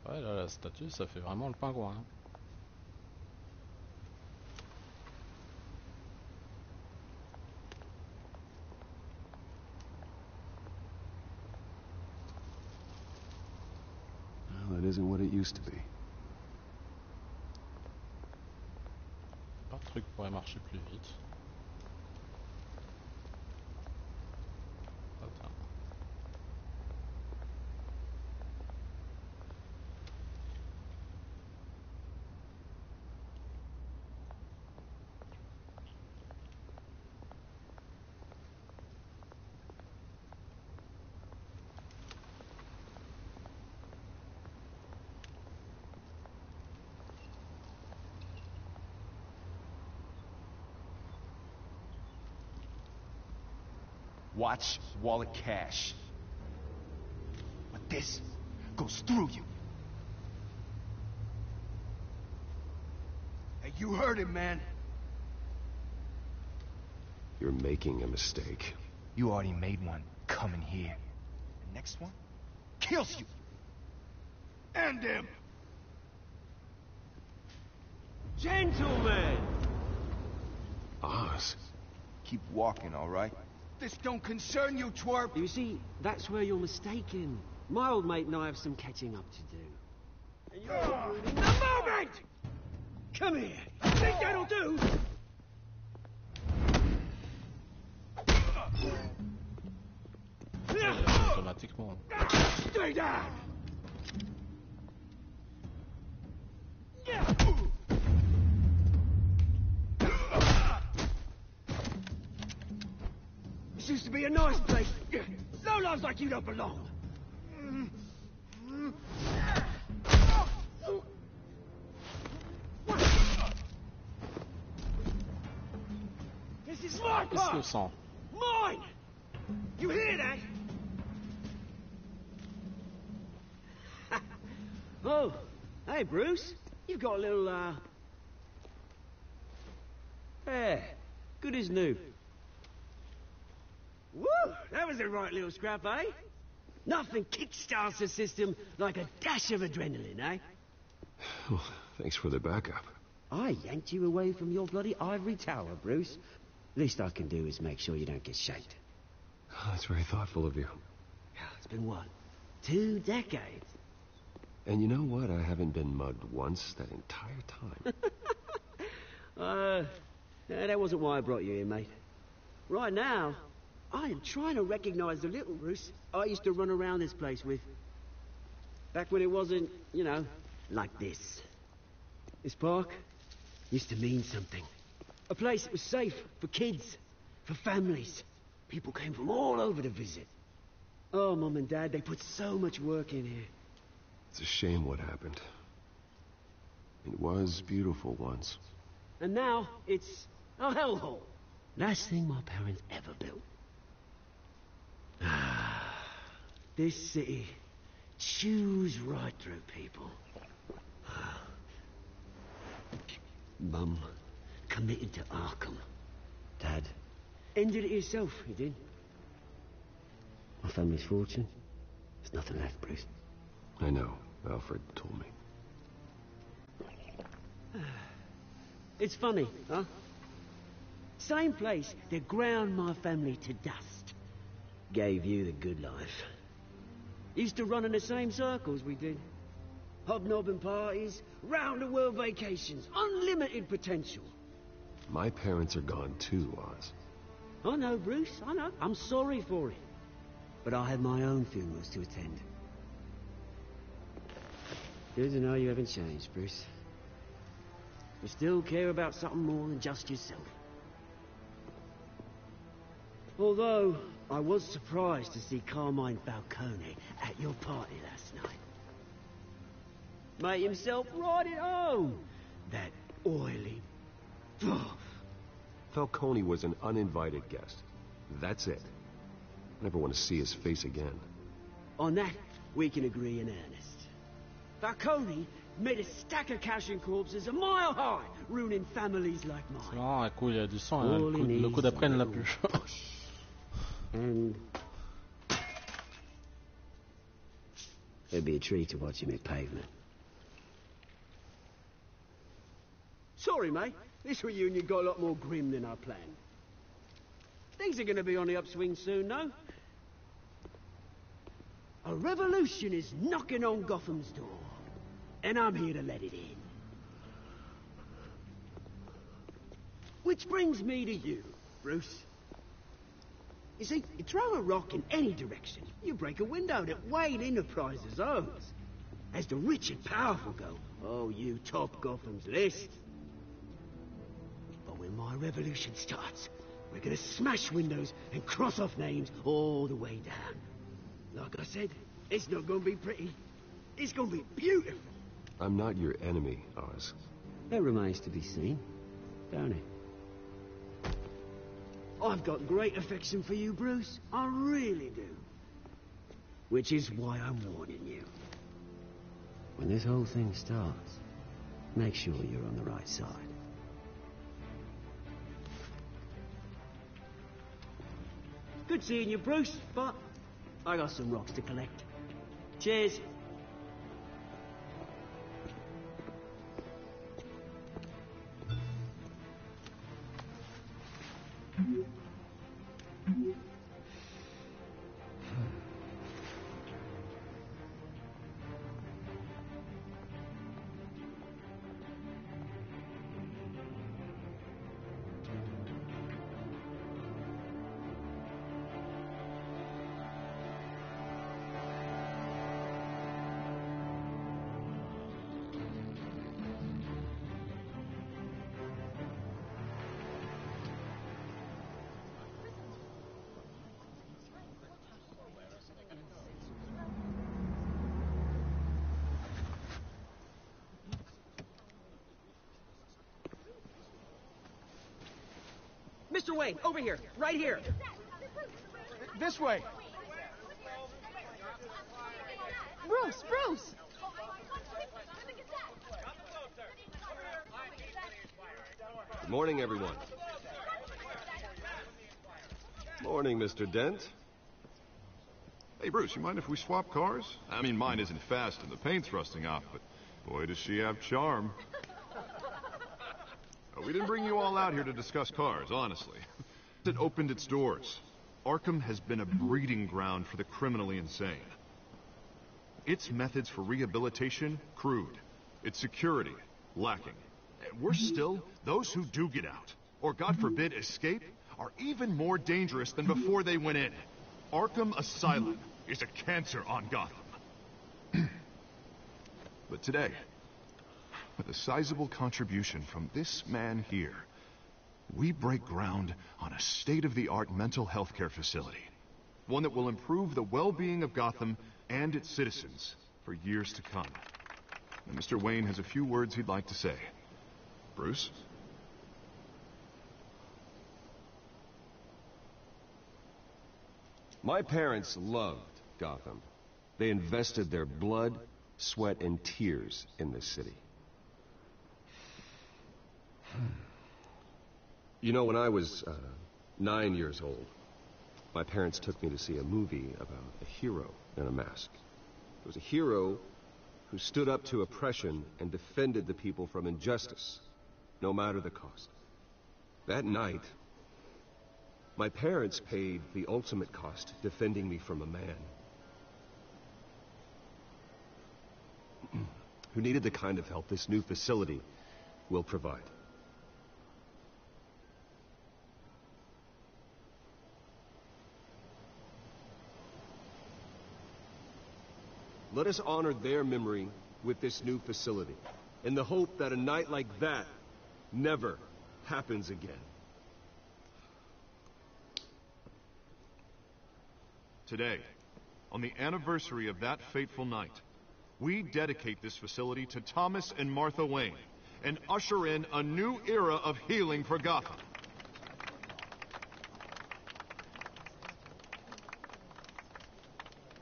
Ouais, là, la statue, ça fait vraiment le pingouin. Hein. Well, that isn't what it used to be. Pas de truc pourrait marcher plus vite. Attends. Watch wallet cash. But this goes through you. Hey, you heard him, man. You're making a mistake. You already made one coming here. The next one kills you. And him. Gentlemen! Oz. Keep walking, all right? This don't concern you, twerp. You see, that's where you're mistaken. My old mate and I have some catching up to do. And you're ruining the moment! Come here. Think that'll do? Automatiquement. Stay down! This used to be a nice place. No lives like you don't belong. This is my part. Mine. You hear that? Oh, hey Bruce. You've got a little Yeah, good as new. Woo! That was a right little scrap, eh? Nothing kickstarts the system like a dash of adrenaline, eh? Well, thanks for the backup. I yanked you away from your bloody ivory tower, Bruce. Least I can do is make sure you don't get shanked. Oh, that's very thoughtful of you. It's been what? 2 decades? And you know what? I haven't been mugged once that entire time. That wasn't why I brought you here, mate. Right now, I am trying to recognize the little Bruce I used to run around this place with. Back when it wasn't, you know, like this. This park used to mean something. A place that was safe for kids, for families. People came from all over to visit. Oh, Mum and Dad, they put so much work in here. It's a shame what happened. It was beautiful once. And now, it's a hellhole. Last thing my parents ever built. This city chews right through people. Mum committed to Arkham. Dad ended it himself, he did. My family's fortune, there's nothing left, Bruce. I know. Alfred told me. It's funny, huh? Same place that ground my family to dust. Gave you the good life. Used to run in the same circles we did. Hobnobbing parties, round-the-world vacations, unlimited potential. My parents are gone too, Oz. I know, Bruce, I know. I'm sorry for it. But I have my own funerals to attend. Good to know you haven't changed, Bruce. You still care about something more than just yourself. Although, I was surprised to see Carmine Falcone at your party last night. Made himself right at home. That oily... Falcone was an uninvited guest. That's it. I never want to see his face again. On that, we can agree in earnest. Falcone made a stack of cash and corpses a mile high, ruining families like C'est mine. marrant, un coup il y a du sang, hein, le coup d'après ne l'a plus. And it'd be a treat to watch him hit pavement. Sorry, mate. This reunion got a lot more grim than I planned. Things are going to be on the upswing soon, though. A revolution is knocking on Gotham's door, and I'm here to let it in. Which brings me to you, Bruce. You see, you throw a rock in any direction, you break a window that Wayne Enterprises owns. As the rich and powerful go, oh, you top Gotham's list. But when my revolution starts, we're gonna smash windows and cross off names all the way down. Like I said, it's not gonna be pretty. It's gonna be beautiful. I'm not your enemy, Oz. That remains to be seen, don't it? I've got great affection for you, Bruce. I really do. Which is why I'm warning you. When this whole thing starts, make sure you're on the right side. Good seeing you, Bruce, but I got some rocks to collect. Cheers. Mr. Wayne, over here, right here. This way. Bruce, Bruce! Good morning, everyone. Morning, Mr. Dent. Hey, Bruce, you mind if we swap cars? I mean, mine isn't fast and the paint's rusting off, but boy, does she have charm. We didn't bring you all out here to discuss cars, honestly. It opened its doors. Arkham has been a breeding ground for the criminally insane. Its methods for rehabilitation, crude. Its security, lacking. And worse still, those who do get out, or God forbid escape, are even more dangerous than before they went in. Arkham Asylum is a cancer on Gotham. But today, with a sizable contribution from this man here, we break ground on a state-of-the-art mental health care facility. One that will improve the well-being of Gotham and its citizens for years to come. And Mr. Wayne has a few words he'd like to say. Bruce? My parents loved Gotham. They invested their blood, sweat, and tears in this city. You know, when I was 9 years old, my parents took me to see a movie about a hero in a mask. It was a hero who stood up to oppression and defended the people from injustice, no matter the cost. That night, my parents paid the ultimate cost defending me from a man who needed the kind of help this new facility will provide. Let us honor their memory with this new facility, in the hope that a night like that never happens again. Today, on the anniversary of that fateful night, we dedicate this facility to Thomas and Martha Wayne and usher in a new era of healing for Gotham.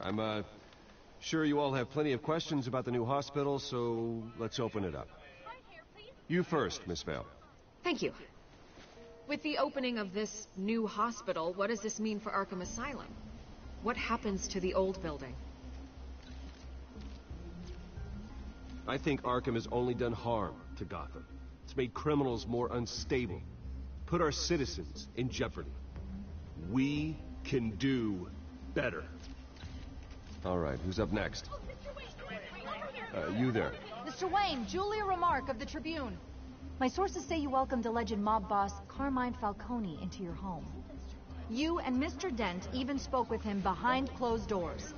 I'm sure you all have plenty of questions about the new hospital, so let's open it up. You first, Miss Vale. Thank you. With the opening of this new hospital, what does this mean for Arkham Asylum? What happens to the old building? I think Arkham has only done harm to Gotham. It's made criminals more unstable, put our citizens in jeopardy. We can do better. All right, who's up next? You there. Mr. Wayne, Julia Remark of the Tribune. My sources say you welcomed alleged mob boss Carmine Falcone into your home. You and Mr. Dent even spoke with him behind closed doors.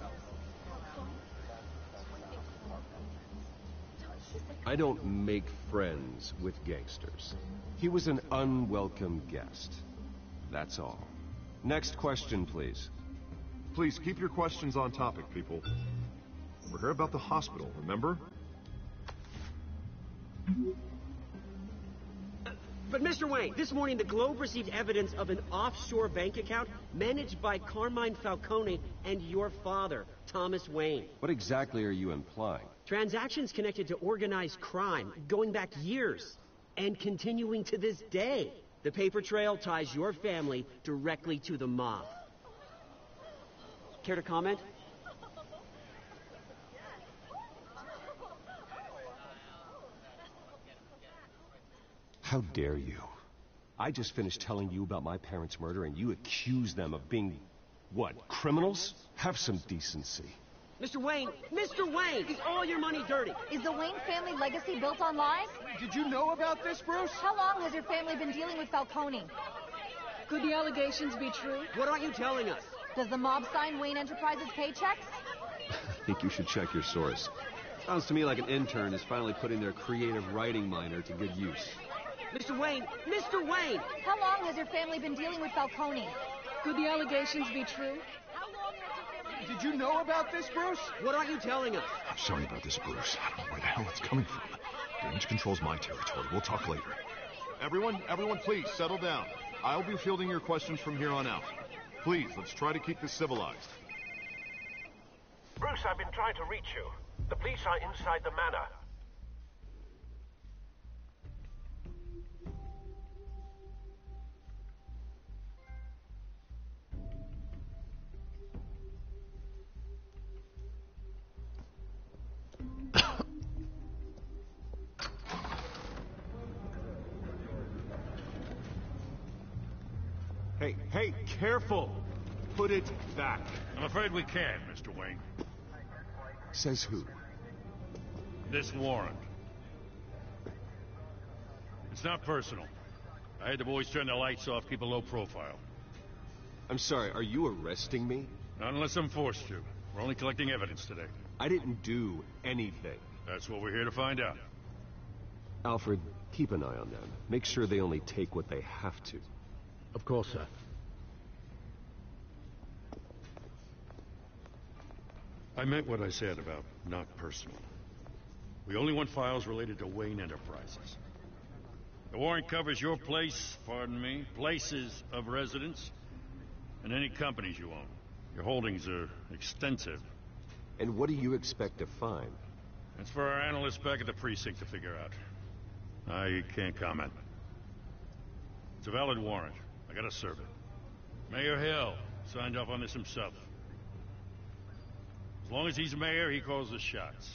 I don't make friends with gangsters. He was an unwelcome guest. That's all. Next question, please. Please keep your questions on topic, people. We're here about the hospital, remember? But Mr. Wayne, this morning the Globe received evidence of an offshore bank account managed by Carmine Falcone and your father, Thomas Wayne. What exactly are you implying? Transactions connected to organized crime going back years and continuing to this day. The paper trail ties your family directly to the mob. Care to comment? How dare you? I just finished telling you about my parents' murder and you accuse them of being, what, criminals? Have some decency. Mr. Wayne, is all your money dirty? Is the Wayne family legacy built on lies? Did you know about this, Bruce? How long has your family been dealing with Falcone? Could the allegations be true? What aren't you telling us? Does the mob sign Wayne Enterprises paychecks? I think you should check your source. Sounds to me like an intern is finally putting their creative writing minor to good use. Mr. Wayne! How long has your family been dealing with Falcone? Could the allegations be true? Did you know about this, Bruce? What aren't you telling us? I'm sorry about this, Bruce. I don't know where the hell it's coming from. Range control's my territory. We'll talk later. Everyone, please, settle down. I'll be fielding your questions from here on out. Please, let's try to keep this civilized. Bruce, I've been trying to reach you. The police are inside the manor. Hey, careful! Put it back. I'm afraid we can't, Mr. Wayne. Says who? This warrant. It's not personal. I had the boys turn the lights off, keep a low profile. I'm sorry, are you arresting me? Not unless I'm forced to. We're only collecting evidence today. I didn't do anything. That's what we're here to find out. Alfred, keep an eye on them. Make sure they only take what they have to. Of course, sir. I meant what I said about not personal. We only want files related to Wayne Enterprises. The warrant covers your place, pardon me, places of residence, and any companies you own. Your holdings are extensive. And what do you expect to find? That's for our analysts back at the precinct to figure out. I can't comment. It's a valid warrant. I gotta serve it. Mayor Hill signed off on this himself. As long as he's mayor, he calls the shots.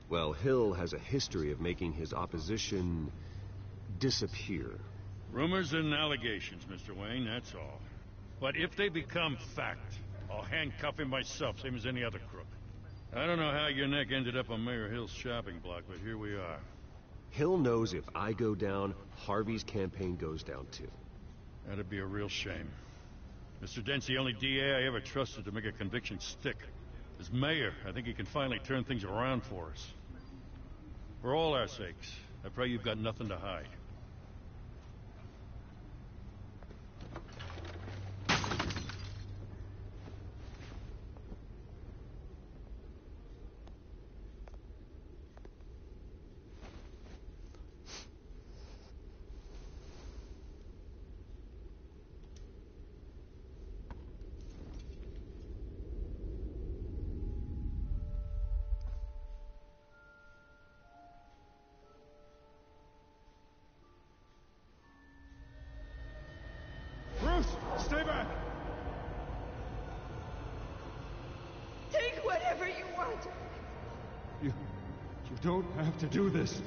Well, Hill has a history of making his opposition disappear. Rumors and allegations, Mr. Wayne, that's all. But if they become fact, I'll handcuff him myself, same as any other crook. I don't know how your neck ended up on Mayor Hill's shopping block, but here we are. Hill knows if I go down, Harvey's campaign goes down too. That'd be a real shame. Mr. Dent's the only DA I ever trusted to make a conviction stick. As mayor, I think he can finally turn things around for us. For all our sakes, I pray you've got nothing to hide. Stay back! Take whatever you want. You don't have to do this.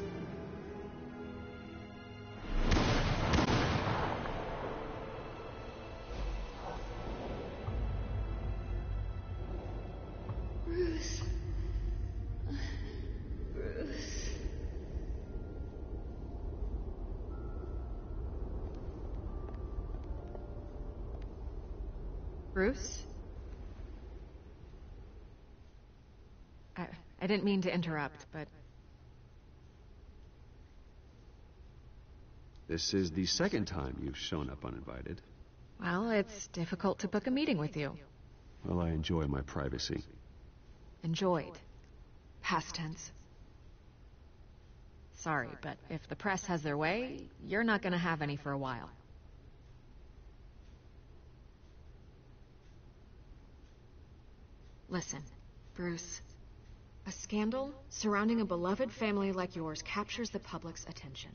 Bruce. Bruce. Bruce? I didn't mean to interrupt, but... This is the second time you've shown up uninvited. Well, it's difficult to book a meeting with you. Well, I enjoy my privacy. Enjoyed. Past tense. Sorry, but if the press has their way, you're not gonna have any for a while. Listen, Bruce. A scandal surrounding a beloved family like yours captures the public's attention.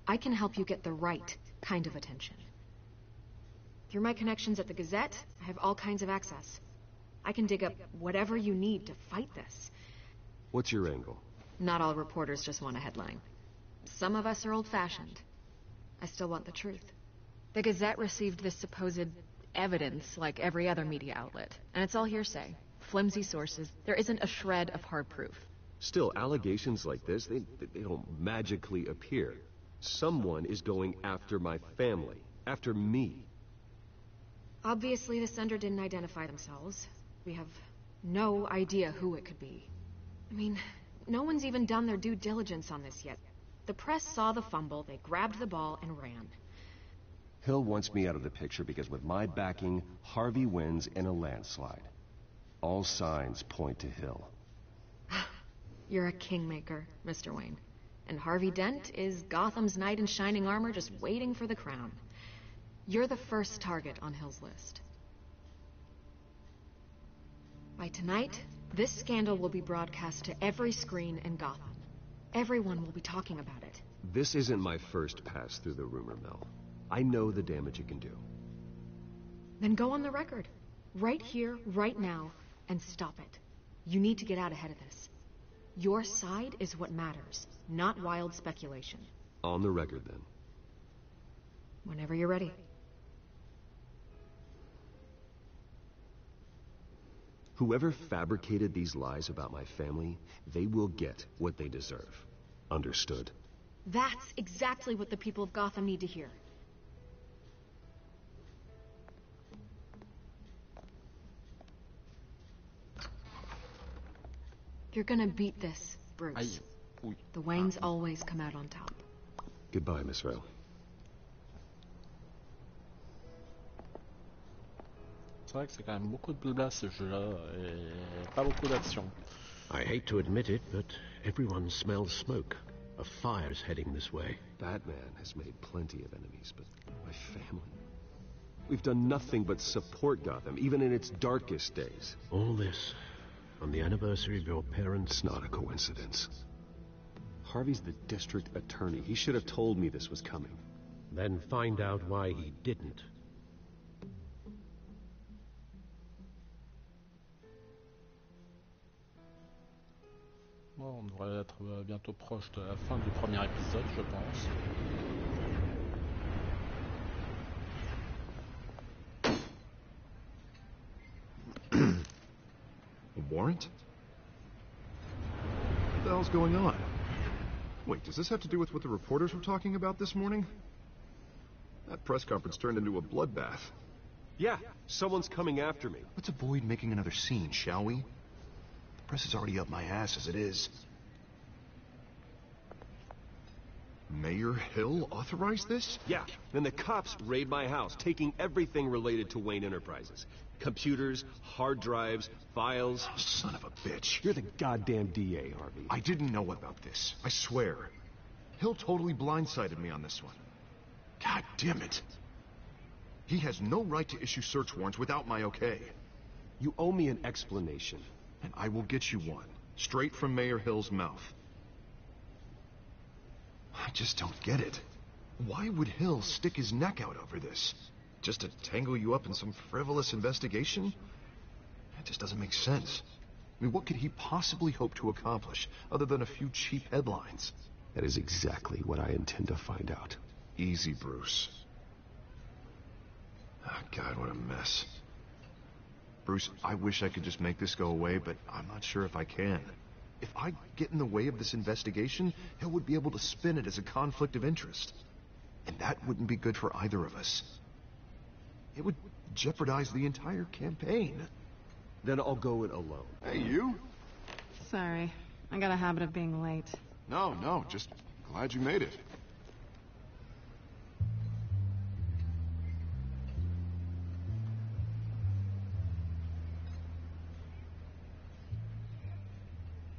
I can help you get the right kind of attention. Through my connections at the Gazette, I have all kinds of access. I can dig up whatever you need to fight this. What's your angle? Not all reporters just want a headline. Some of us are old-fashioned. I still want the truth. The Gazette received this supposed evidence like every other media outlet, and it's all hearsay. Flimsy sources. There isn't a shred of hard proof. Still, allegations like this, they don't magically appear. Someone is going after my family. After me. Obviously, the sender didn't identify themselves. We have no idea who it could be. I mean, no one's even done their due diligence on this yet. The press saw the fumble, they grabbed the ball and ran. Hill wants me out of the picture because with my backing, Harvey wins in a landslide. All signs point to Hill. You're a kingmaker, Mr. Wayne. And Harvey Dent is Gotham's knight in shining armor just waiting for the crown. You're the first target on Hill's list. By tonight, this scandal will be broadcast to every screen in Gotham. Everyone will be talking about it. This isn't my first pass through the rumor mill. I know the damage it can do. Then go on the record. Right here, right now, and stop it. You need to get out ahead of this. Your side is what matters, not wild speculation. On the record, then. Whenever you're ready. Whoever fabricated these lies about my family, they will get what they deserve. Understood? That's exactly what the people of Gotham need to hear. You're gonna beat this, Bruce. Aïe. Oui. The Waynes always come out on top. Goodbye, Miss Vale. C'est vrai que c'est quand même beaucoup de blabla ce jeu-là et pas beaucoup d'action. I hate to admit it, but everyone smells smoke. A fire's heading this way. Batman has made plenty of enemies, but my family... We've done nothing but support Gotham, even in its darkest days. All this on the anniversary of your parents'... It's not a coincidence. Harvey's the district attorney. He should have told me this was coming. Then find out why he didn't. Bon, on devrait être bientôt proche de la fin du premier épisode, je pense. A warrant? What the hell's going on? Wait, does this have to do with what the reporters were talking about this morning? That press conference turned into a bloodbath. Yeah, someone's coming after me. Let's avoid making another scene, shall we? The press is already up my ass as it is. Mayor Hill authorized this? Yeah, and the cops raid my house, taking everything related to Wayne Enterprises. Computers, hard drives, files. Oh, son of a bitch. You're the goddamn DA, Harvey. I didn't know about this. I swear. Hill totally blindsided me on this one. God damn it. He has no right to issue search warrants without my okay. You owe me an explanation. And I will get you one. Straight from Mayor Hill's mouth. I just don't get it. Why would Hill stick his neck out over this? Just to tangle you up in some frivolous investigation? That just doesn't make sense. I mean, what could he possibly hope to accomplish other than a few cheap headlines? That is exactly what I intend to find out. Easy, Bruce. Oh, God, what a mess. Bruce, I wish I could just make this go away, but I'm not sure if I can. If I get in the way of this investigation, Hill would be able to spin it as a conflict of interest. And that wouldn't be good for either of us. It would jeopardize the entire campaign. Then I'll go it alone. Hey, you? Sorry. I got a habit of being late. No, just glad you made it.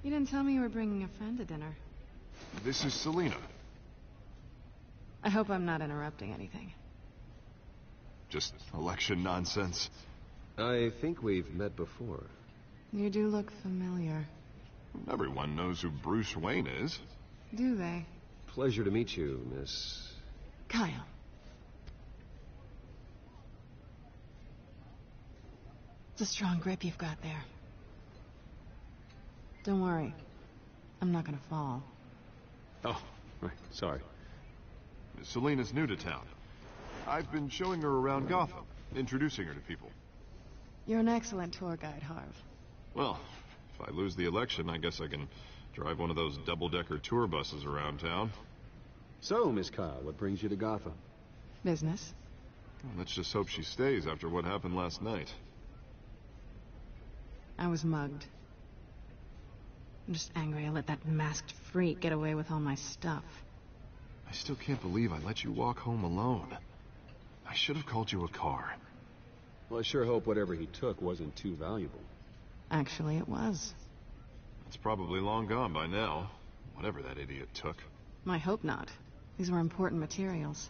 You didn't tell me you were bringing a friend to dinner. This is Selina. I hope I'm not interrupting anything. Just election nonsense. I think we've met before. You do look familiar. Everyone knows who Bruce Wayne is. Do they? Pleasure to meet you, Miss... Kyle. It's a strong grip you've got there. Don't worry. I'm not gonna fall. Oh, right. Sorry. Selina's new to town. I've been showing her around Gotham, introducing her to people. You're an excellent tour guide, Harv. Well, if I lose the election, I guess I can drive one of those double-decker tour buses around town. So, Miss Kyle, what brings you to Gotham? Business. Well, let's just hope she stays after what happened last night. I was mugged. I'm just angry I let that masked freak get away with all my stuff. I still can't believe I let you walk home alone. I should have called you a car. Well, I sure hope whatever he took wasn't too valuable. Actually, it was. It's probably long gone by now, whatever that idiot took. I hope not. These were important materials.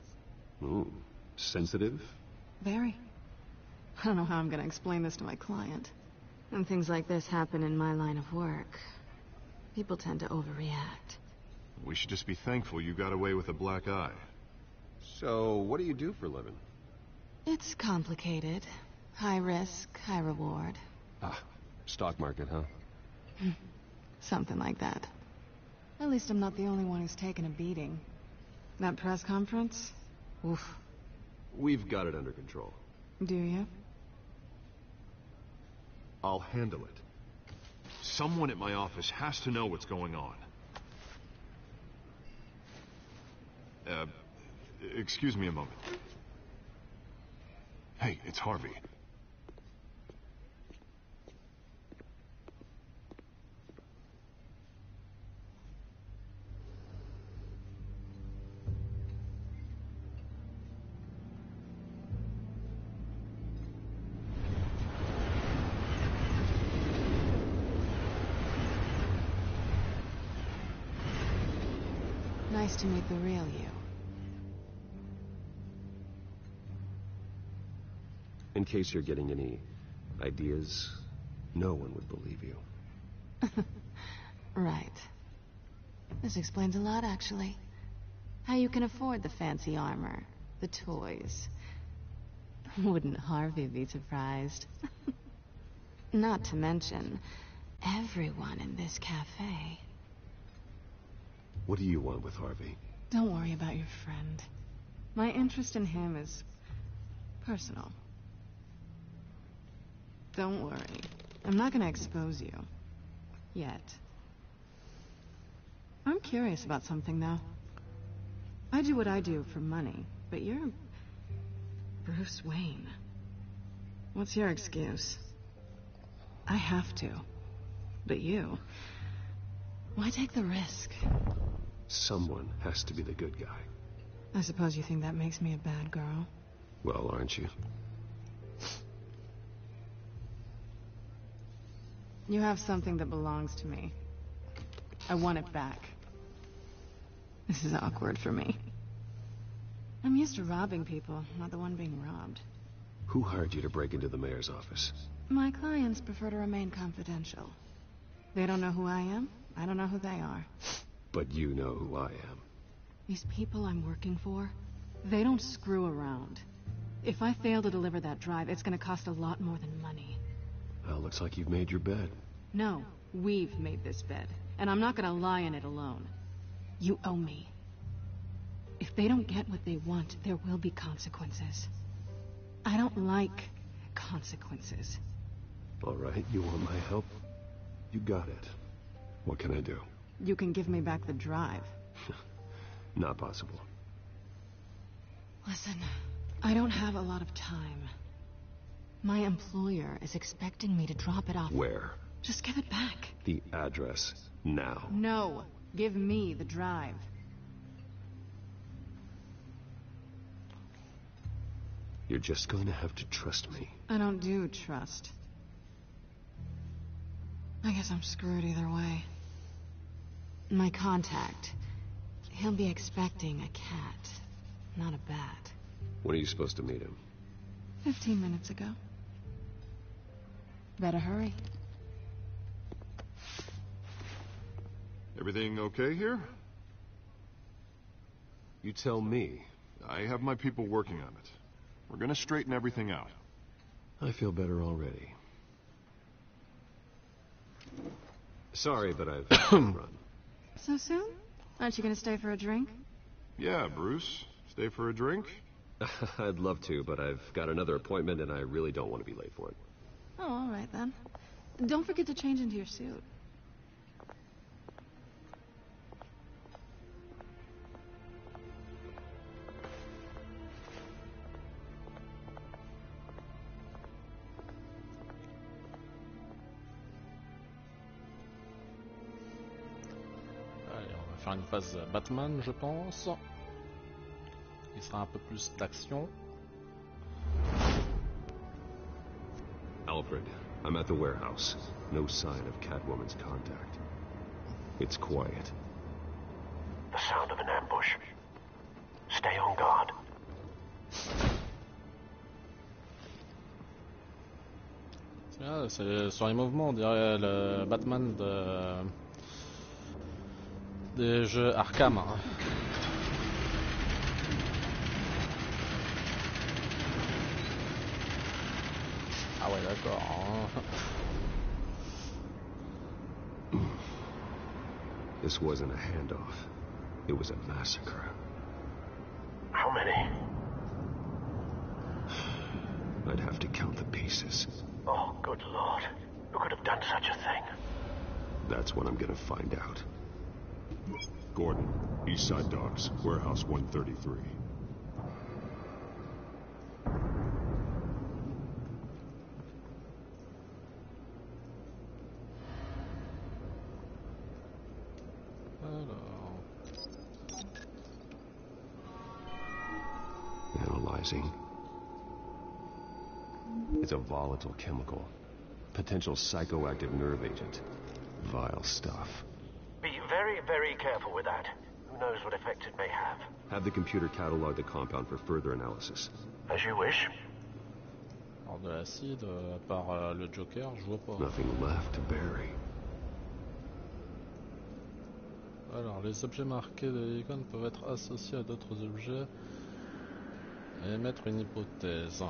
Ooh, sensitive? Very. I don't know how I'm going to explain this to my client. When things like this happen in my line of work, people tend to overreact. We should just be thankful you got away with a black eye. So, what do you do for a living? It's complicated. High risk, high reward. Ah, stock market, huh? Something like that. At least I'm not the only one who's taken a beating. That press conference? Oof. We've got it under control. Do you? I'll handle it. Someone at my office has to know what's going on. Excuse me a moment. Hey, it's Harvey. Nice to meet the real you. In case you're getting any ideas, no one would believe you. Right. This explains a lot, actually. How you can afford the fancy armor, the toys. Wouldn't Harvey be surprised? Not to mention, everyone in this cafe. What do you want with Harvey? Don't worry about your friend. My interest in him is personal. Don't worry. I'm not gonna expose you. Yet. I'm curious about something, though. I do what I do for money, but you're Bruce Wayne. What's your excuse? I have to. But you... why take the risk? Someone has to be the good guy. I suppose you think that makes me a bad girl. Well, aren't you? You have something that belongs to me. I want it back. This is awkward for me. I'm used to robbing people, not the one being robbed. Who hired you to break into the mayor's office? My clients prefer to remain confidential. They don't know who I am. I don't know who they are. But you know who I am. These people I'm working for, they don't screw around. If I fail to deliver that drive, it's going to cost a lot more than money. Well, looks like you've made your bed. No, we've made this bed, and I'm not going to lie in it alone. You owe me. If they don't get what they want, there will be consequences. I don't like consequences. All right, you want my help? You got it. What can I do? You can give me back the drive. Not possible. Listen, I don't have a lot of time. My employer is expecting me to drop it off. Where? Just give it back. The address, now. No, give me the drive. You're just going to have to trust me. I don't do trust. I guess I'm screwed either way. My contact, he'll be expecting a cat, not a bat. When are you supposed to meet him? 15 minutes ago. Better hurry. Everything okay here? You tell me. I have my people working on it. We're gonna straighten everything out. I feel better already. Sorry, but I've run. So soon? Aren't you gonna stay for a drink? Yeah, Bruce. Stay for a drink? I'd love to, but I've got another appointment and I really don't want to be late for it. Oh, all right then. Don't forget to change into your suit. Allez, on va faire une phase Batman, je pense. Il sera un peu plus d'action. Alfred, I'm at the warehouse. No sign of Catwoman's contact. It's quiet. The sound of an ambush. Stay on guard. C'est sur les mouvements, on dirait le Batman des jeux Arkham. Hein. Ah ouais, d'accord. Hein. This wasn't a handoff. It was a massacre. How many? I'd have to count the pieces. Oh, good Lord. Who could have done such a thing? That's what I'm gonna find out. Gordon, East Side Docks, Warehouse 133. Analyzing. It's a volatile chemical. Potential psychoactive nerve agent. Vile stuff. Be very, very careful with that. Who knows what effect it may have. Have the computer catalog the compound for further analysis. As you wish. Alors de l'acide, à part le Joker, je vois pas. Nothing left to bury. Alors, les objets marqués de l'icône peuvent être associés à d'autres objets et émettre une hypothèse.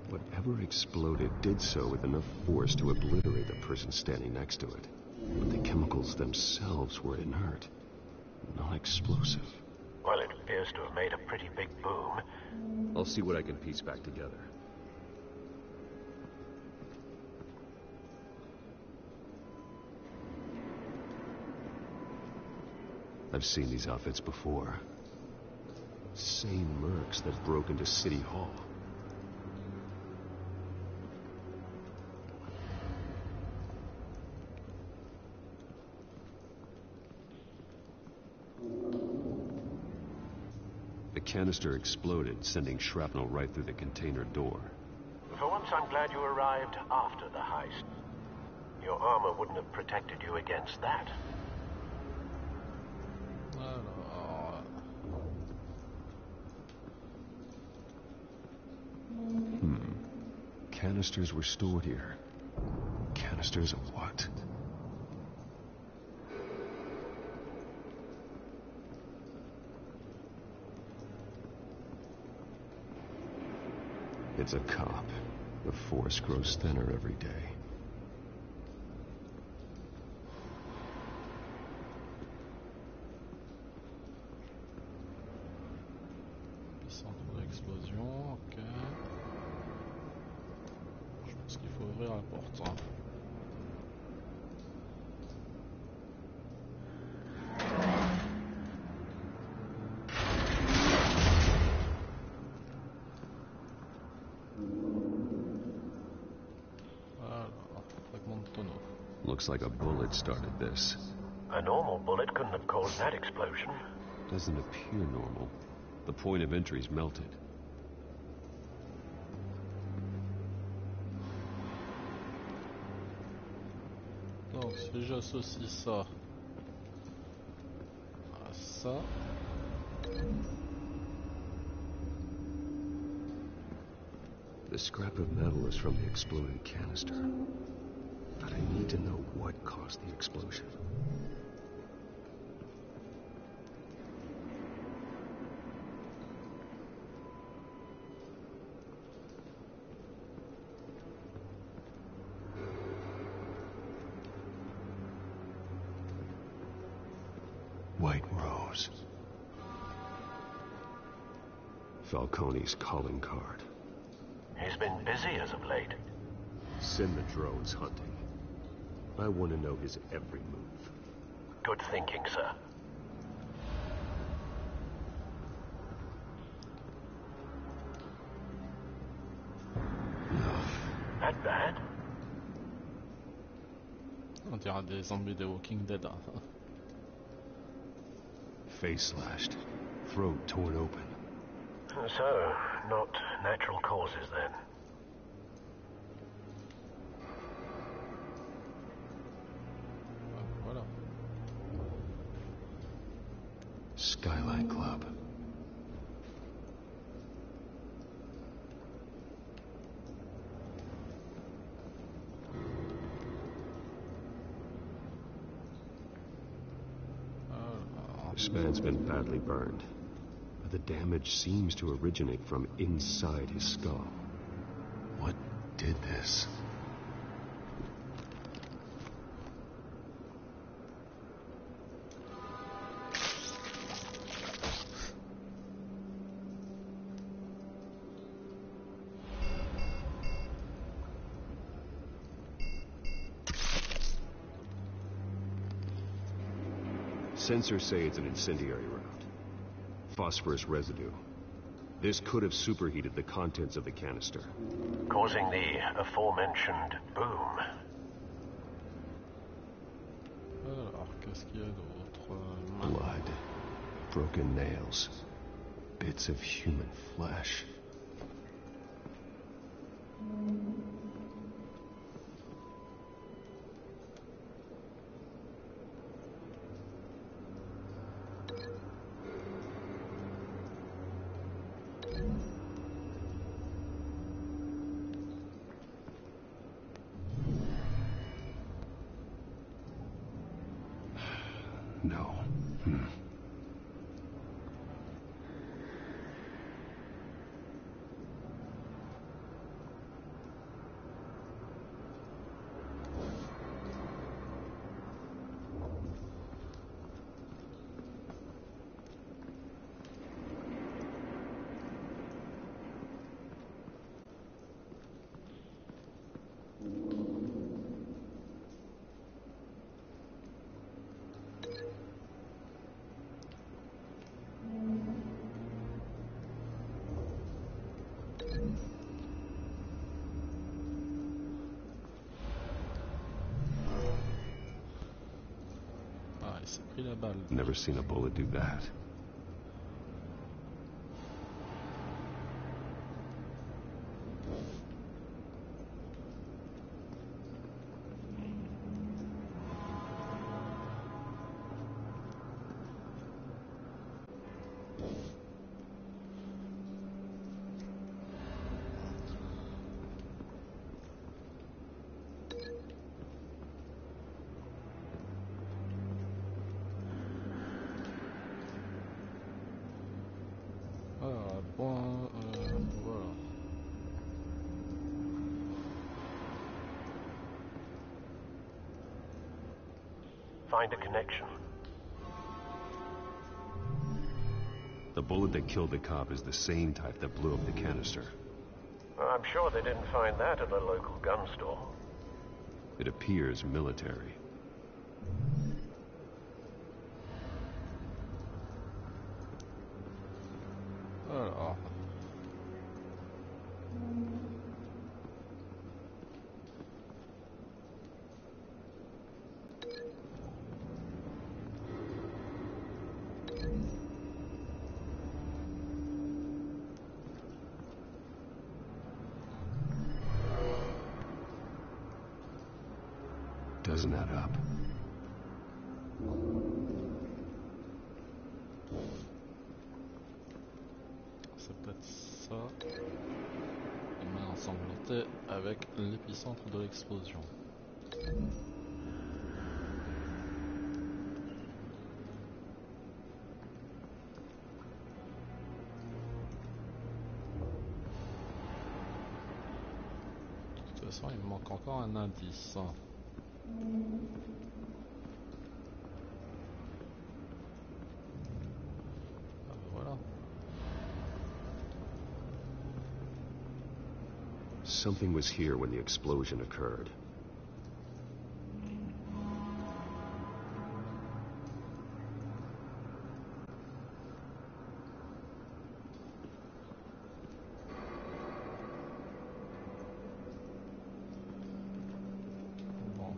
Whatever exploded did so with enough force to obliterate the person standing next to it. But the chemicals themselves were inert, not explosive. Well, it appears to have made a pretty big boom. I'll see what I can piece back together. I've seen these outfits before. Same mercs that broke into City Hall. The canister exploded, sending shrapnel right through the container door. For once, I'm glad you arrived after the heist. Your armor wouldn't have protected you against that. Alors... Canisters were stored here. Canisters of what? It's a cop. The force grows thinner every day. Centre d'explosion, ok. Je pense qu'il faut ouvrir la porte. Hein. Looks like a bullet started this. A normal bullet couldn't have caused that explosion. Doesn't appear normal. The point of entry's melted. Donc si j'associe ça à ça. The scrap of metal is from the exploded canister. But I need to know what caused the explosion. White Rose. Falcone's calling card. He's been busy as of late. Send the drones hunting. I want to know his every move. Good thinking, sir. That bad? On dirait des zombies de Walking Dead. Face slashed. Throat torn open. So, not natural causes then. Voilà. Skyline Club. This man's been badly burned. But the damage seems to originate from inside his skull. What did this? Sensors say it's an incendiary round. Phosphorus residue. This could have superheated the contents of the canister, causing the aforementioned boom. Alors, qu'est-ce qu'il y a d'autre? Blood, broken nails, bits of human flesh. No. Ah, il s'est pris la balle. Never seen a bullet do that. Ah, bon, voilà. Find a connection. The bullet that killed the cop is the same type that blew up the canister. I'm sure they didn't find that at a local gun store. It appears military. Alors. Doesn't add up. C'est peut-être ça. Les mains ensanglantées avec l'épicentre de l'explosion. De toute façon, il me manque encore un indice. Ah, voilà. Something was here when the explosion occurred. Bon.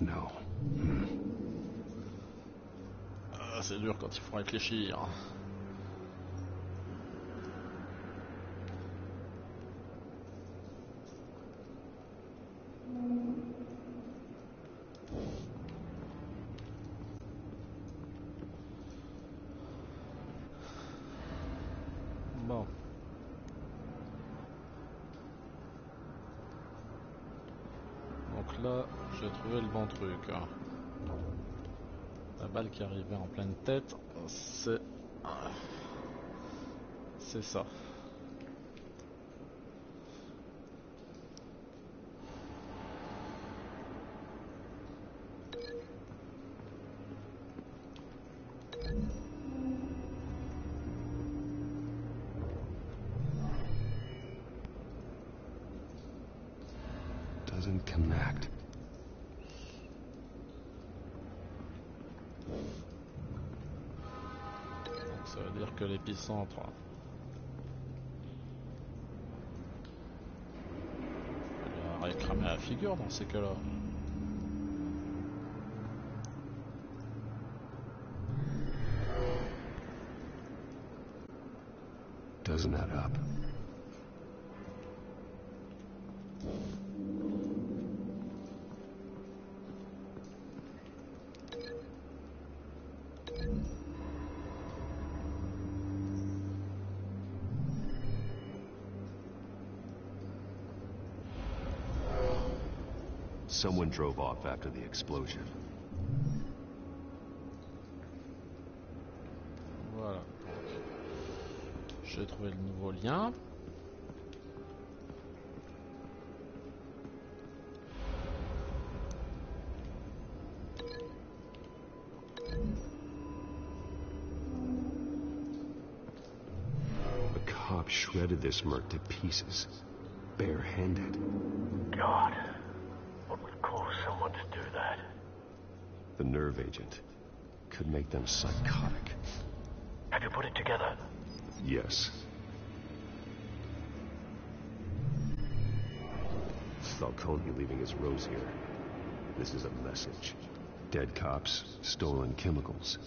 No. Ah, c'est dur quand il faut réfléchir. Bon. là, j'ai trouvé le bon truc. La balle qui arrivait en pleine tête, c'est ça. Doesn't connect. Donc ça veut dire que l'épicentre il a cramé la figure dans ces cas-là. Doesn't add up. Someone drove off after the explosion. Voilà. J'ai trouvé le nouveau lien. The cop shredded this merc to pieces, barehanded. God, what would cause someone to do that? The nerve agent could make them psychotic. Have you put it together? Yes. Falcone leaving his rose here. This is a message. Dead cops, stolen chemicals.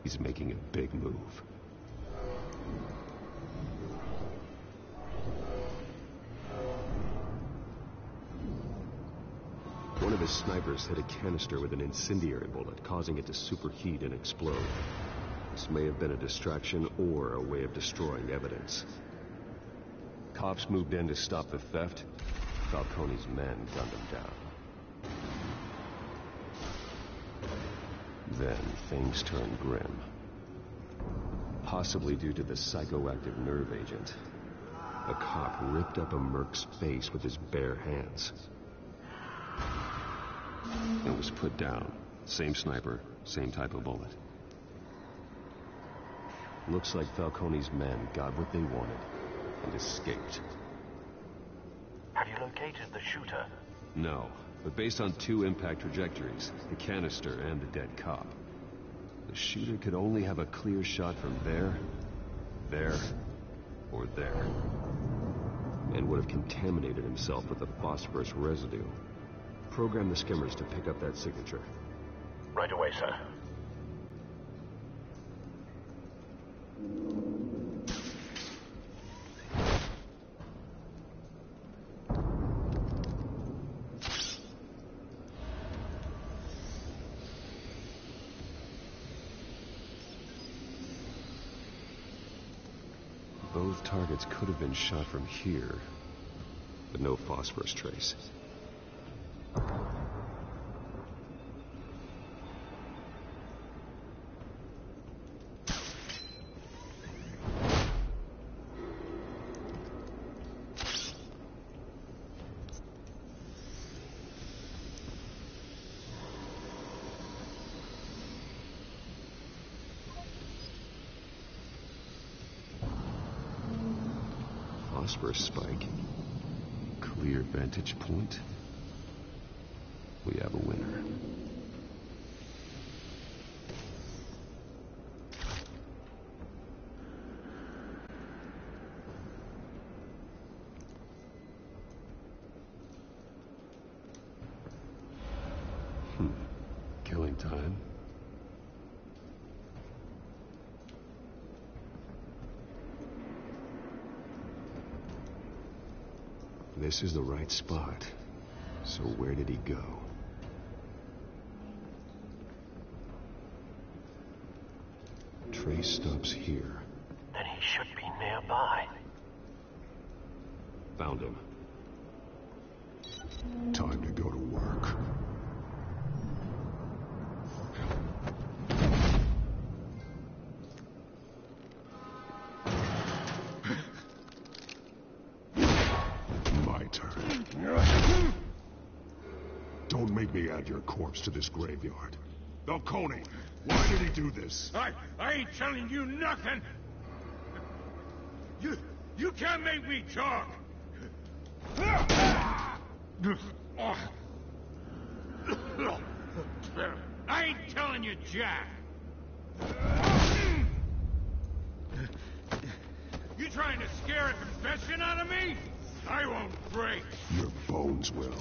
He's making a big move. One of his snipers hit a canister with an incendiary bullet, causing it to superheat and explode. This may have been a distraction or a way of destroying evidence. Cops moved in to stop the theft. Falcone's men gunned him down. Then things turned grim. Possibly due to the psychoactive nerve agent. A cop ripped up a merc's face with his bare hands. It was put down. Same sniper, same type of bullet. Looks like Falcone's men got what they wanted and escaped. Have you located the shooter? No, but based on two impact trajectories, the canister and the dead cop, the shooter could only have a clear shot from there, or there, and would have contaminated himself with the phosphorus residue. Program the skimmers to pick up that signature. Right away, sir. Both targets could have been shot from here, but no phosphorus trace. Phosphorus spike. Clear vantage point. We have a winner. Killing time. This is the right spot. So where did he go? Trace stops here. Then he should be nearby. Found him. Time to go to Don't make me add your corpse to this graveyard. Falcone, why did he do this? I ain't telling you nothing! You can't make me talk! I ain't telling you, Jack! You trying to scare a confession out of me? I won't break. Your bones will.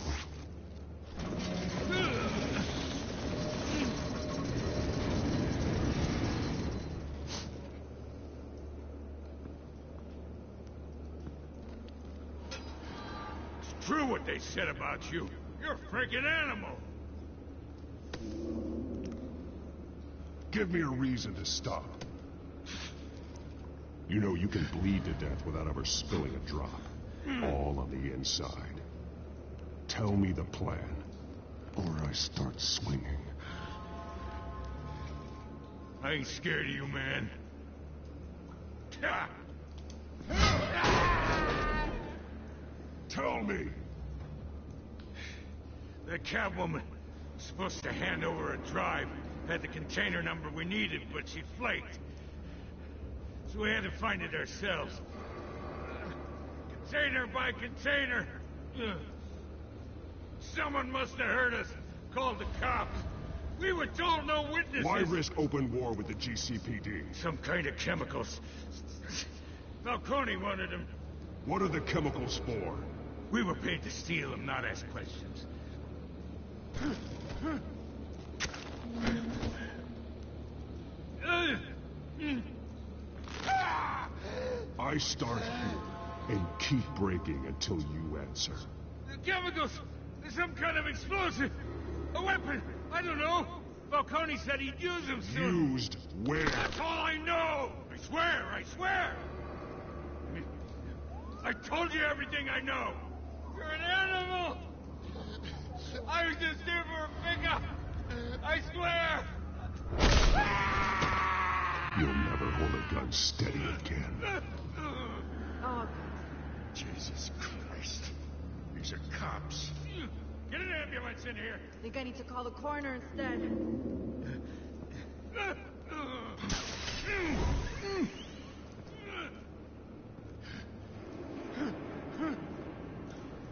It's true what they said about you. You're a freaking animal. Give me a reason to stop. You know you can bleed to death without ever spilling a drop. All on the inside. Tell me the plan, or I start swinging. I ain't scared of you, man. Tell me! The Catwoman was supposed to hand over a drive. Had the container number we needed, but she flaked. So we had to find it ourselves. Container by container. Someone must have heard us. Called the cops. We were told no witnesses. Why risk open war with the GCPD? Some kind of chemicals. Falcone wanted them. What are the chemicals for? We were paid to steal them, not ask questions. I start here and keep breaking until you answer. The chemicals! There's some kind of explosive! A weapon! I don't know! Falcone said he'd use them soon. Used where? That's all I know! I swear! I swear! I told you everything I know! You're an animal! I was just here for a pickup! I swear! You'll never hold a gun steady again. Oh. Jesus Christ. These are cops. Get an ambulance in here! I think I need to call the coroner instead.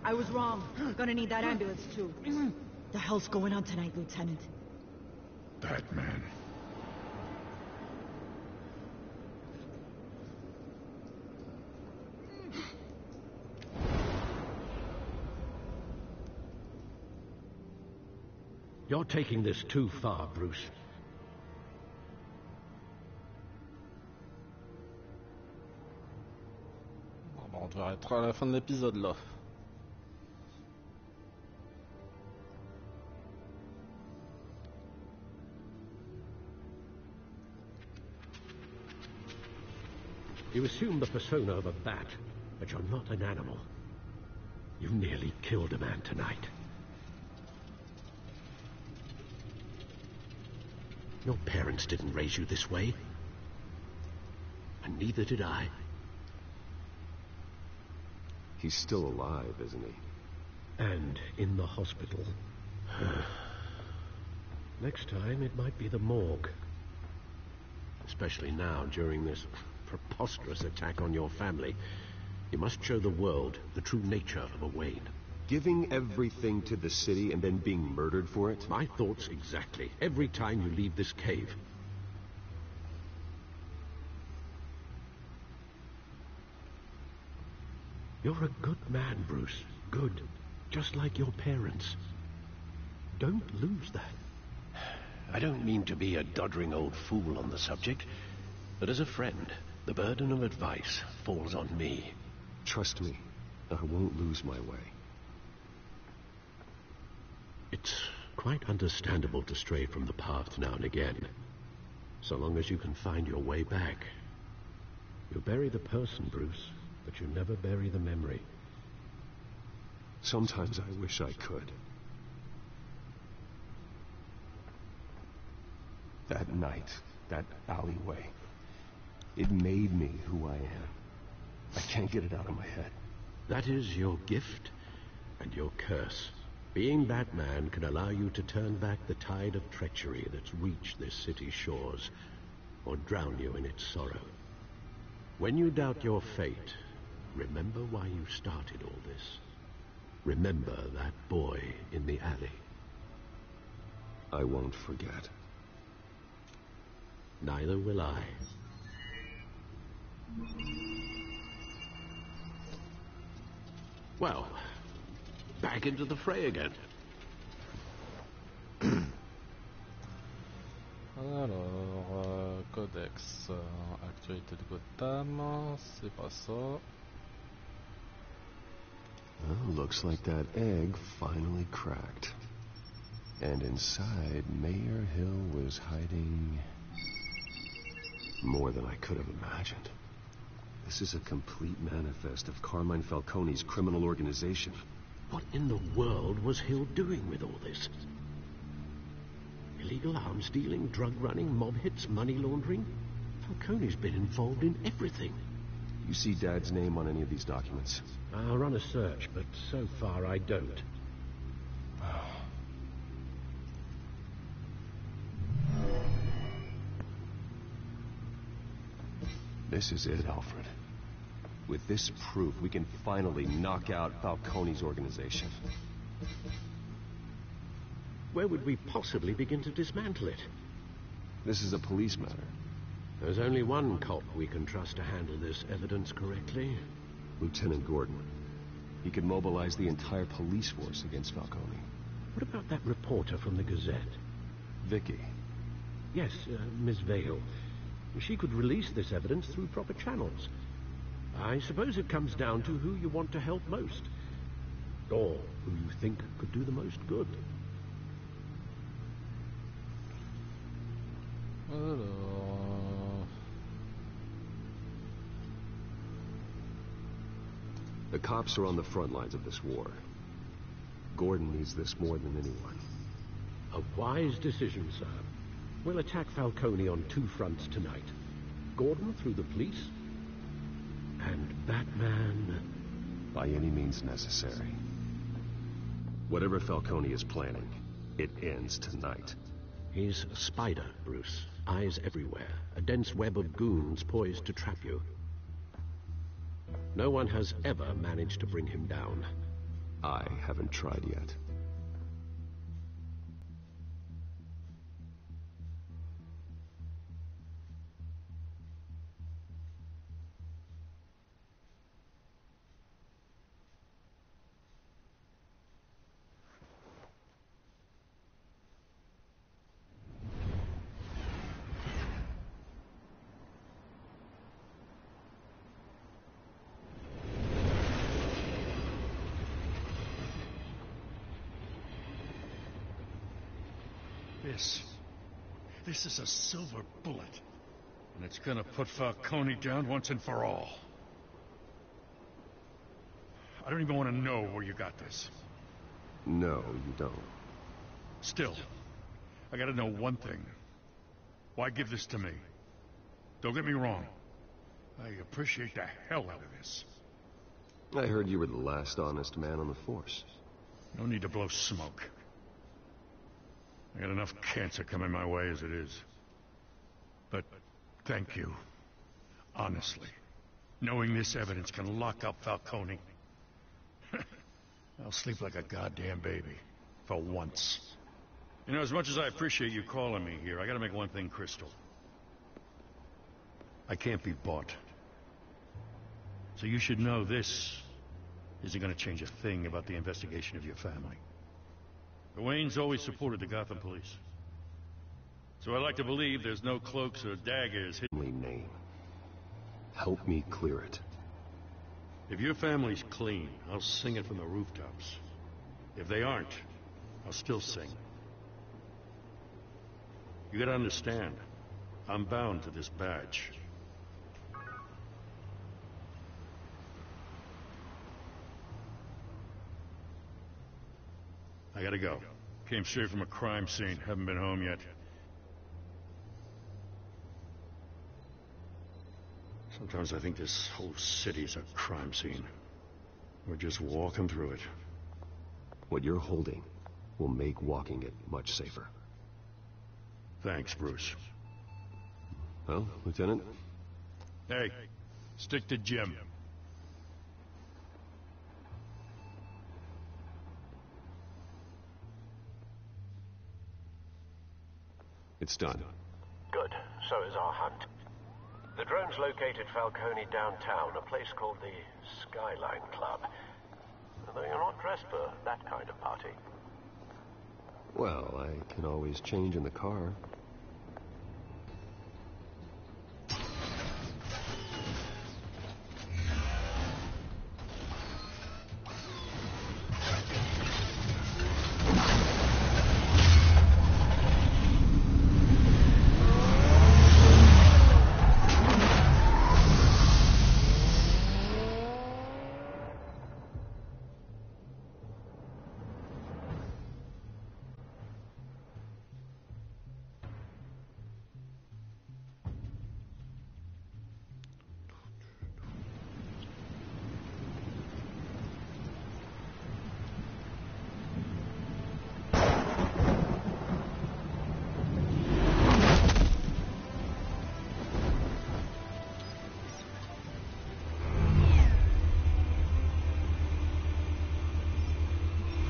I was wrong. Gonna need that ambulance, too. The hell's going on tonight, Lieutenant? Batman. You're taking this too far, Bruce. Bon, on devrait être à la fin de l'épisode là. You assume the persona of a bat, but you're not an animal. You nearly killed a man tonight. Your parents didn't raise you this way. And neither did I. He's still alive, isn't he? And in the hospital. Next time, it might be the morgue. Especially now, during this preposterous attack on your family. You must show the world the true nature of a Wayne. Giving everything to the city and then being murdered for it? My thoughts exactly. Every time you leave this cave. You're a good man, Bruce. Good. Just like your parents. Don't lose that. I don't mean to be a doddering old fool on the subject, but as a friend, the burden of advice falls on me. Trust me, I won't lose my way. It's quite understandable to stray from the path now and again, so long as you can find your way back. You bury the person, Bruce, but you never bury the memory. Sometimes I wish I could. That night, that alleyway, it made me who I am. I can't get it out of my head. That is your gift and your curse. Being Batman can allow you to turn back the tide of treachery that's reached this city's shores, or drown you in its sorrow. When you doubt your fate, remember why you started all this. Remember that boy in the alley. I won't forget. Neither will I. Well, back into the fray again. Alors, Codex, actualité de Gotham, c'est pas ça. Well, looks like that egg finally cracked. And inside, Mayor Hill was hiding more than I could have imagined. This is a complete manifest of Carmine Falcone's criminal organization. What in the world was Hill doing with all this? Illegal arms dealing, drug running, mob hits, money laundering? Falcone's been involved in everything. You see Dad's name on any of these documents? I'll run a search, but so far I don't. This is it, Alfred. With this proof, we can finally knock out Falcone's organization. Where would we possibly begin to dismantle it? This is a police matter. There's only one cop we can trust to handle this evidence correctly. Lieutenant Gordon. He could mobilize the entire police force against Falcone. What about that reporter from the Gazette? Vicky. Yes, Miss Vale. She could release this evidence through proper channels. I suppose it comes down to who you want to help most. Or who you think could do the most good. The cops are on the front lines of this war. Gordon needs this more than anyone. A wise decision, sir. We'll attack Falcone on two fronts tonight. Gordon through the police, and Batman... by any means necessary. Whatever Falcone is planning, it ends tonight. He's a spider, Bruce. Eyes everywhere. A dense web of goons poised to trap you. No one has ever managed to bring him down. I haven't tried yet. This is a silver bullet. And it's gonna put Falcone down once and for all. I don't even want to know where you got this. No, you don't. Still, I gotta know one thing. Why give this to me? Don't get me wrong. I appreciate the hell out of this. I heard you were the last honest man on the force. No need to blow smoke. I got enough cancer coming my way as it is. But thank you. Honestly. Knowing this evidence can lock up Falcone. I'll sleep like a goddamn baby. For once. You know, as much as I appreciate you calling me here, I gotta make one thing crystal. I can't be bought. So you should know this isn't gonna change a thing about the investigation of your family. The Waynes always supported the Gotham police. So I like to believe there's no cloaks or daggers hidden. Name. Help me clear it. If your family's clean, I'll sing it from the rooftops. If they aren't, I'll still sing. You gotta understand, I'm bound to this badge. I gotta go. Came straight from a crime scene. Haven't been home yet. Sometimes I think this whole city's a crime scene. We're just walking through it. What you're holding will make walking it much safer. Thanks, Bruce. Well, Lieutenant? Hey, stick to Jim. It's done. Good. So is our hunt. The drone's located Falcone downtown, a place called the Skyline Club. Though you're not dressed for that kind of party. Well, I can always change in the car.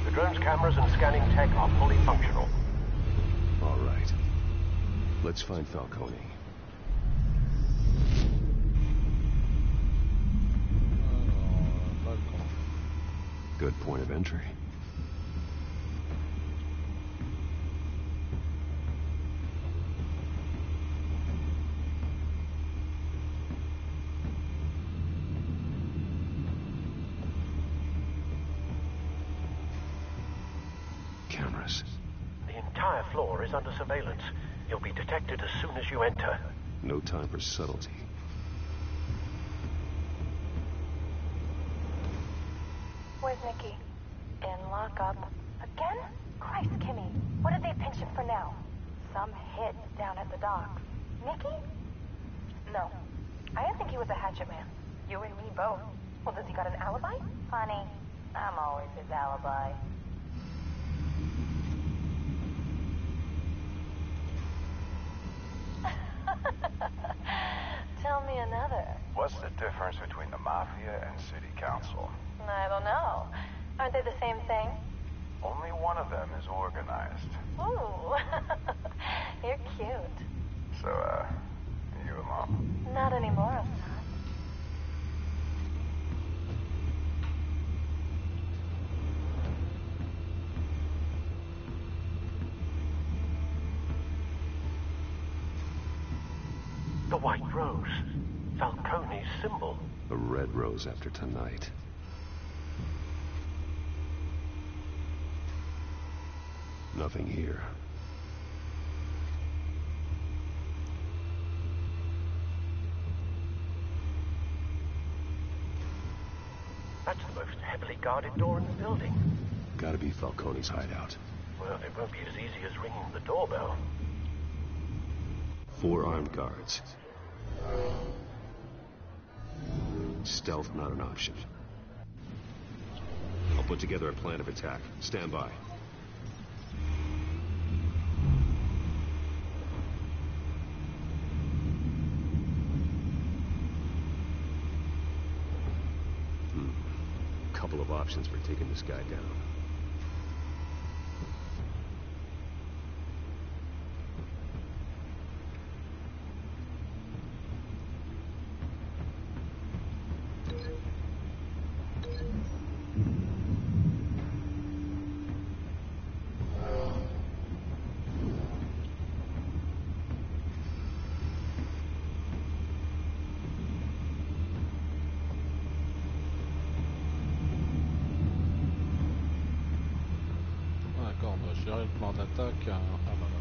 The drone's cameras and scanning tech are fully functional. All right. Let's find Falcone. Good point of entry. Cameras. The entire floor is under surveillance. You'll be detected as soon as you enter. No time for subtlety. Where's Nikki? In lockup. Again? Christ, Kimmy. What did they pinch him for now? Some hit down at the docks. Nikki? No. I didn't think he was a hatchet man. You and me both. Well, does he got an alibi? Honey, I'm always his alibi. Tell me another. What's the difference between the Mafia and City Council? I don't know. Aren't they the same thing? Only one of them is organized. Ooh. You're cute. So, you a mom? Not anymore, I'm not. The white rose. Falcone's symbol. A red rose after tonight. Nothing here. That's the most heavily guarded door in the building. Gotta be Falcone's hideout. Well, it won't be as easy as ringing the doorbell. 4 armed guards. Stealth not an option. I'll put together a plan of attack. Stand by. Couple of options for taking this guy down. D'accord, on va gérer le plan d'attaque. Ah, bah, voilà.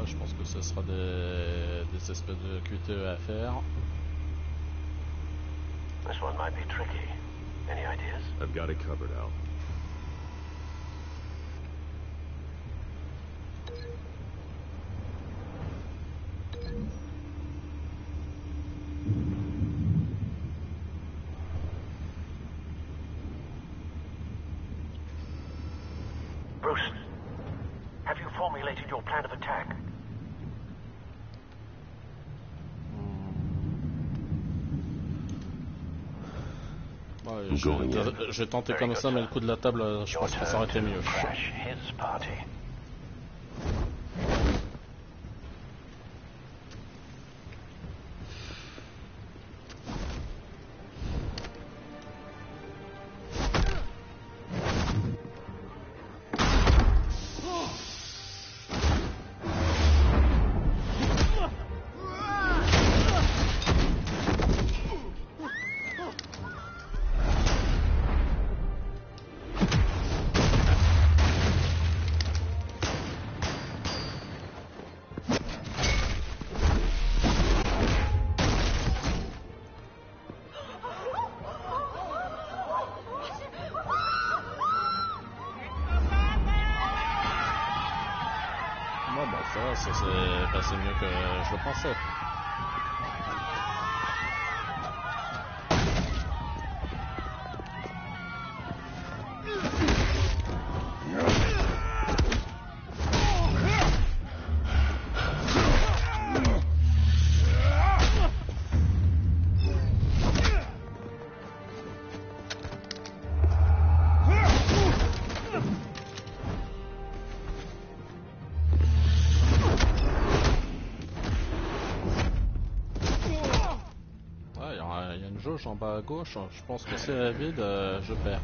je pense que ce sera des espèces de QTE à faire. This one might be tricky. Any ideas? I've got it covered, Al. Bruce, have you formulated your plan of attack? Ouais, je vais tenter comme ça, mais le coup de la table, je pense que ça aurait été mieux. Ça s'est passé mieux que je le pensais. En bas à gauche, je pense que c'est vide, je perds.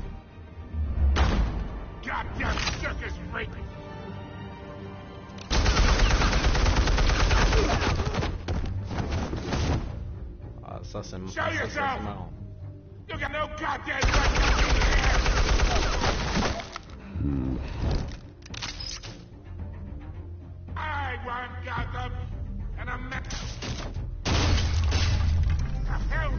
Ah, ça c'est marrant. I want Gotham, and I'm not. Hell.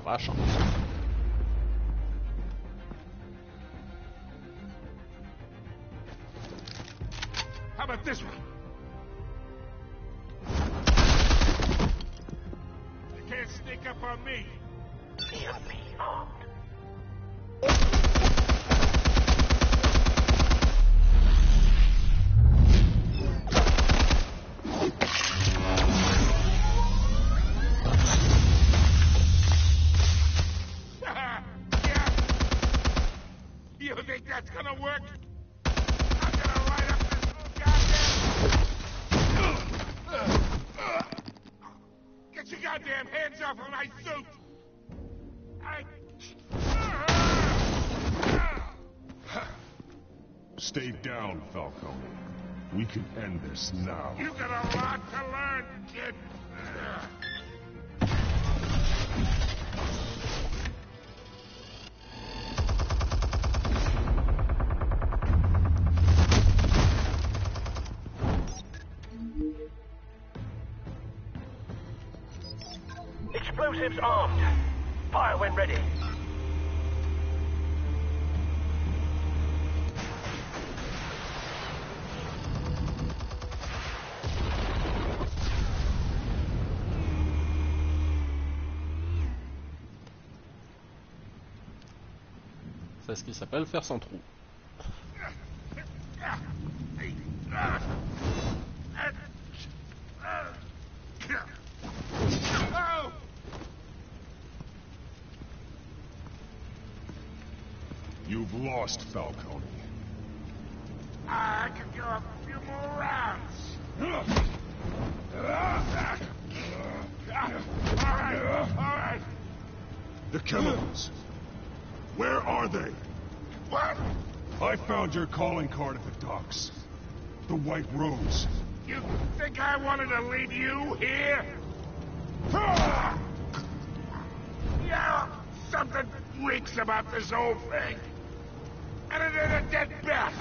Vache. How about this one? You can't sneak up on me. EMP armed. You think that's gonna work? I'm gonna light up this goddamn... Get your goddamn hands off of my suit! Stay down, Falcone. We can end this now. You got a lot to learn, kid. Explosives armed. Fire when ready. C'est ce qui s'appelle faire son trou. You've lost, Falcone. I could go a few more rounds. All right. The chemicals. Where are they? What? I found your calling card at the docks. The White Rose. You think I wanted to leave you here? Yeah, something reeks about this whole thing. And it is a dead bat.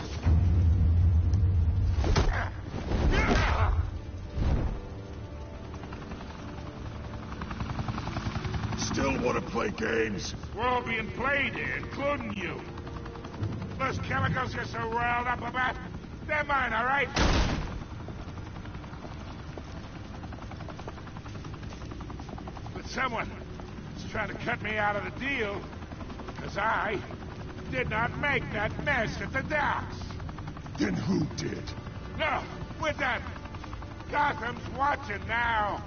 Still want to play games? We're all being played here, including you. Those chemicals you're so riled up about, they're mine, all right? But someone is trying to cut me out of the deal, because I did not make that mess at the docks. Then who did? No, we're done. Gotham's watching now.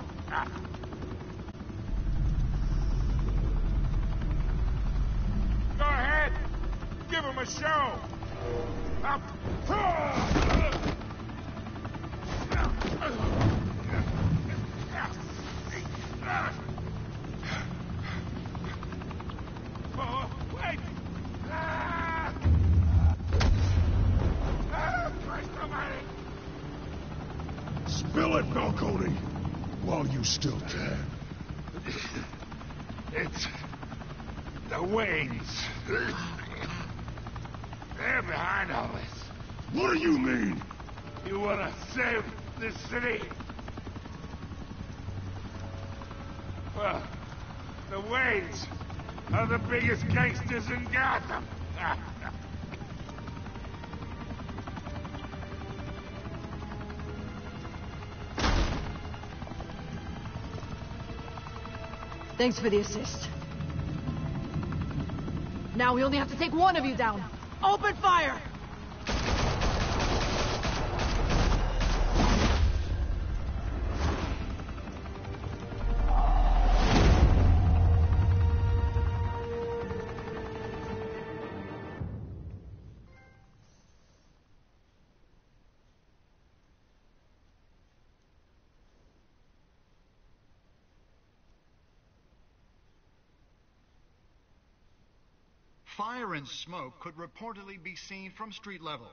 Go ahead. Give him a show. Oh, wait. Christ almighty. Spill it, Falcone, while you still can. It's the Waynes. They're behind all this. What do you mean? You want to save this city? Well, the Waynes are the biggest gangsters in Gotham. Thanks for the assist. Now we only have to take one of you down. Open fire! Fire and smoke could reportedly be seen from street level.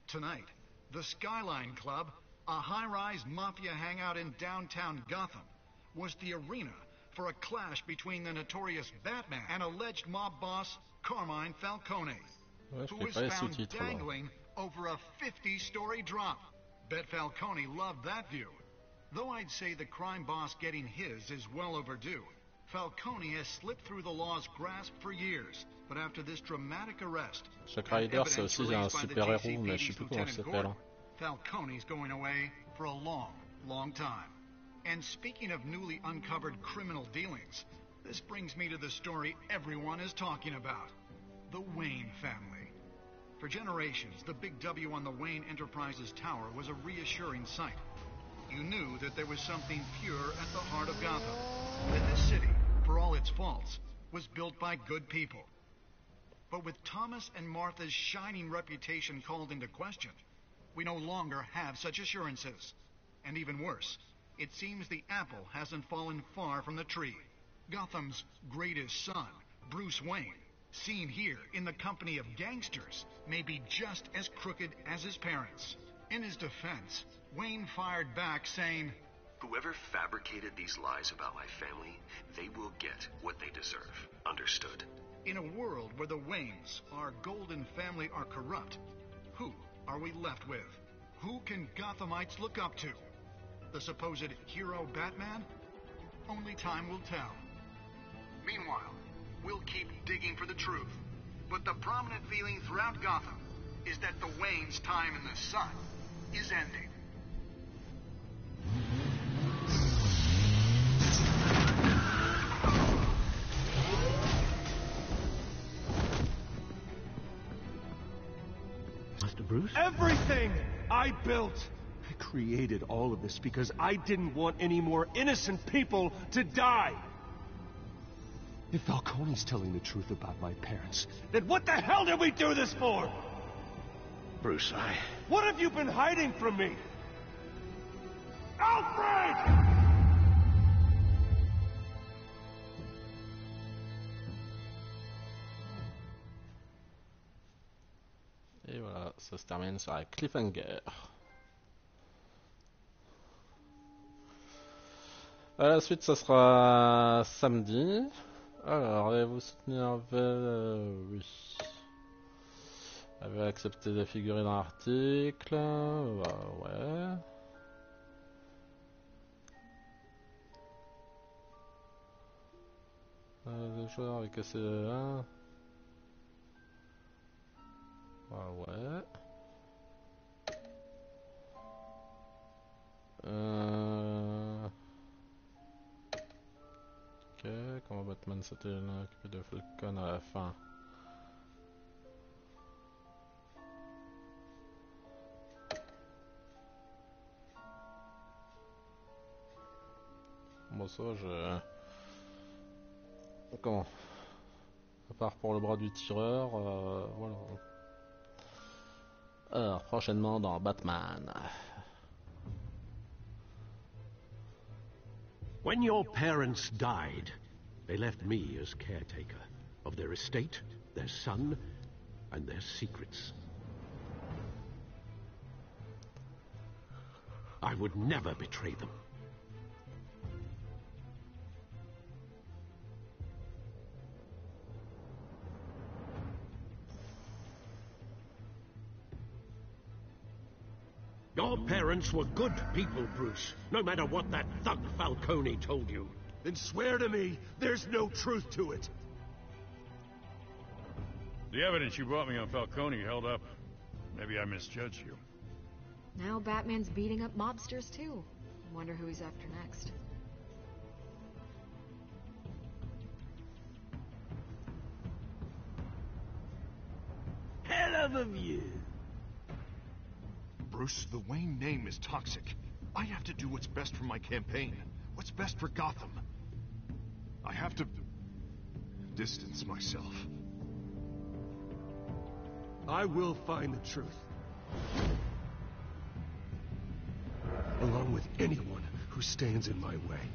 Tonight, the Skyline Club, a high-rise mafia hangout in downtown Gotham, was the arena for a clash between the notorious Batman and alleged mob boss Carmine Falcone, who was found dangling over a 50-story drop. Bet Falcone loved that view. Though I'd say the crime boss getting his is well overdue. Falcone has slipped through the law's grasp for years, but after this dramatic arrest, Jack Ryder, c'est aussi un super-héros, mais je sais plus comment il s'appelle. Falcone's going away for a long, long time. And speaking of newly uncovered criminal dealings, this brings me to the story everyone is talking about. The Wayne family. For generations, the big W on the Wayne Enterprises Tower was a reassuring sight. You knew that there was something pure at the heart of Gotham. That this city, for all its faults, was built by good people. But with Thomas and Martha's shining reputation called into question, we no longer have such assurances. And even worse, it seems the apple hasn't fallen far from the tree. Gotham's greatest son, Bruce Wayne, seen here in the company of gangsters, may be just as crooked as his parents. In his defense, Wayne fired back saying, "Whoever fabricated these lies about my family, they will get what they deserve. Understood?" In a world where the Waynes, our golden family, are corrupt, who are we left with? Who can Gothamites look up to? The supposed hero Batman? Only time will tell. Meanwhile, we'll keep digging for the truth. But the prominent feeling throughout Gotham is that the Waynes' time in the sun is ending. Mr. Bruce? Everything I built! I created all of this because I didn't want any more innocent people to die! If Falcone's telling the truth about my parents, then what the hell did we do this for? Bruce, What have you been hiding from me? Alfred! Et voilà, ça se termine sur un cliffhanger. La suite, ça sera samedi. Alors, allez-vous soutenir oui. Avez accepté de figurer dans l'article. Bah, ouais. Le joueur avec SE1. Bah, ouais. Ok, comment Batman s'était occupé de Falcon à la fin. Bon, ça, comment? À part pour le bras du tireur, voilà. Alors, prochainement dans Batman. When your parents died, they left me as caretaker of their estate, their son, and their secrets. I would never betray them. Your parents were good people, Bruce, no matter what that thug Falcone told you. Then swear to me there's no truth to it. The evidence you brought me on Falcone held up. Maybe I misjudged you. Now Batman's beating up mobsters, too. Wonder who he's after next. Hell of a view. Bruce, the Wayne name is toxic. I have to do what's best for my campaign. What's best for Gotham. I have to distance myself. I will find the truth. Along with anyone who stands in my way.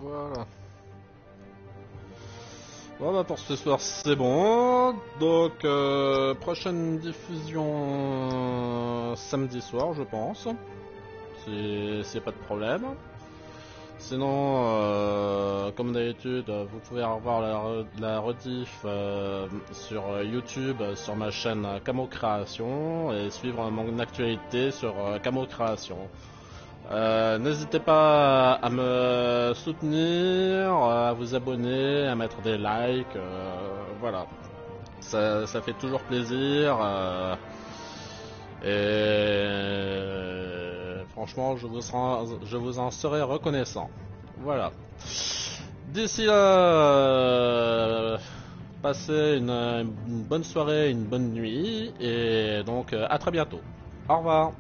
Voilà. Bon bah pour ce soir c'est bon. Donc prochaine diffusion samedi soir je pense. C'est pas de problème. Sinon comme d'habitude vous pouvez revoir la rediff sur YouTube sur ma chaîne Camo Création et suivre mon actualité sur Camo Création. N'hésitez pas à me soutenir, à vous abonner, à mettre des likes, voilà. Ça fait toujours plaisir. Et franchement, je vous en serai reconnaissant. Voilà. D'ici là, passez une bonne soirée, une bonne nuit, et donc à très bientôt. Au revoir.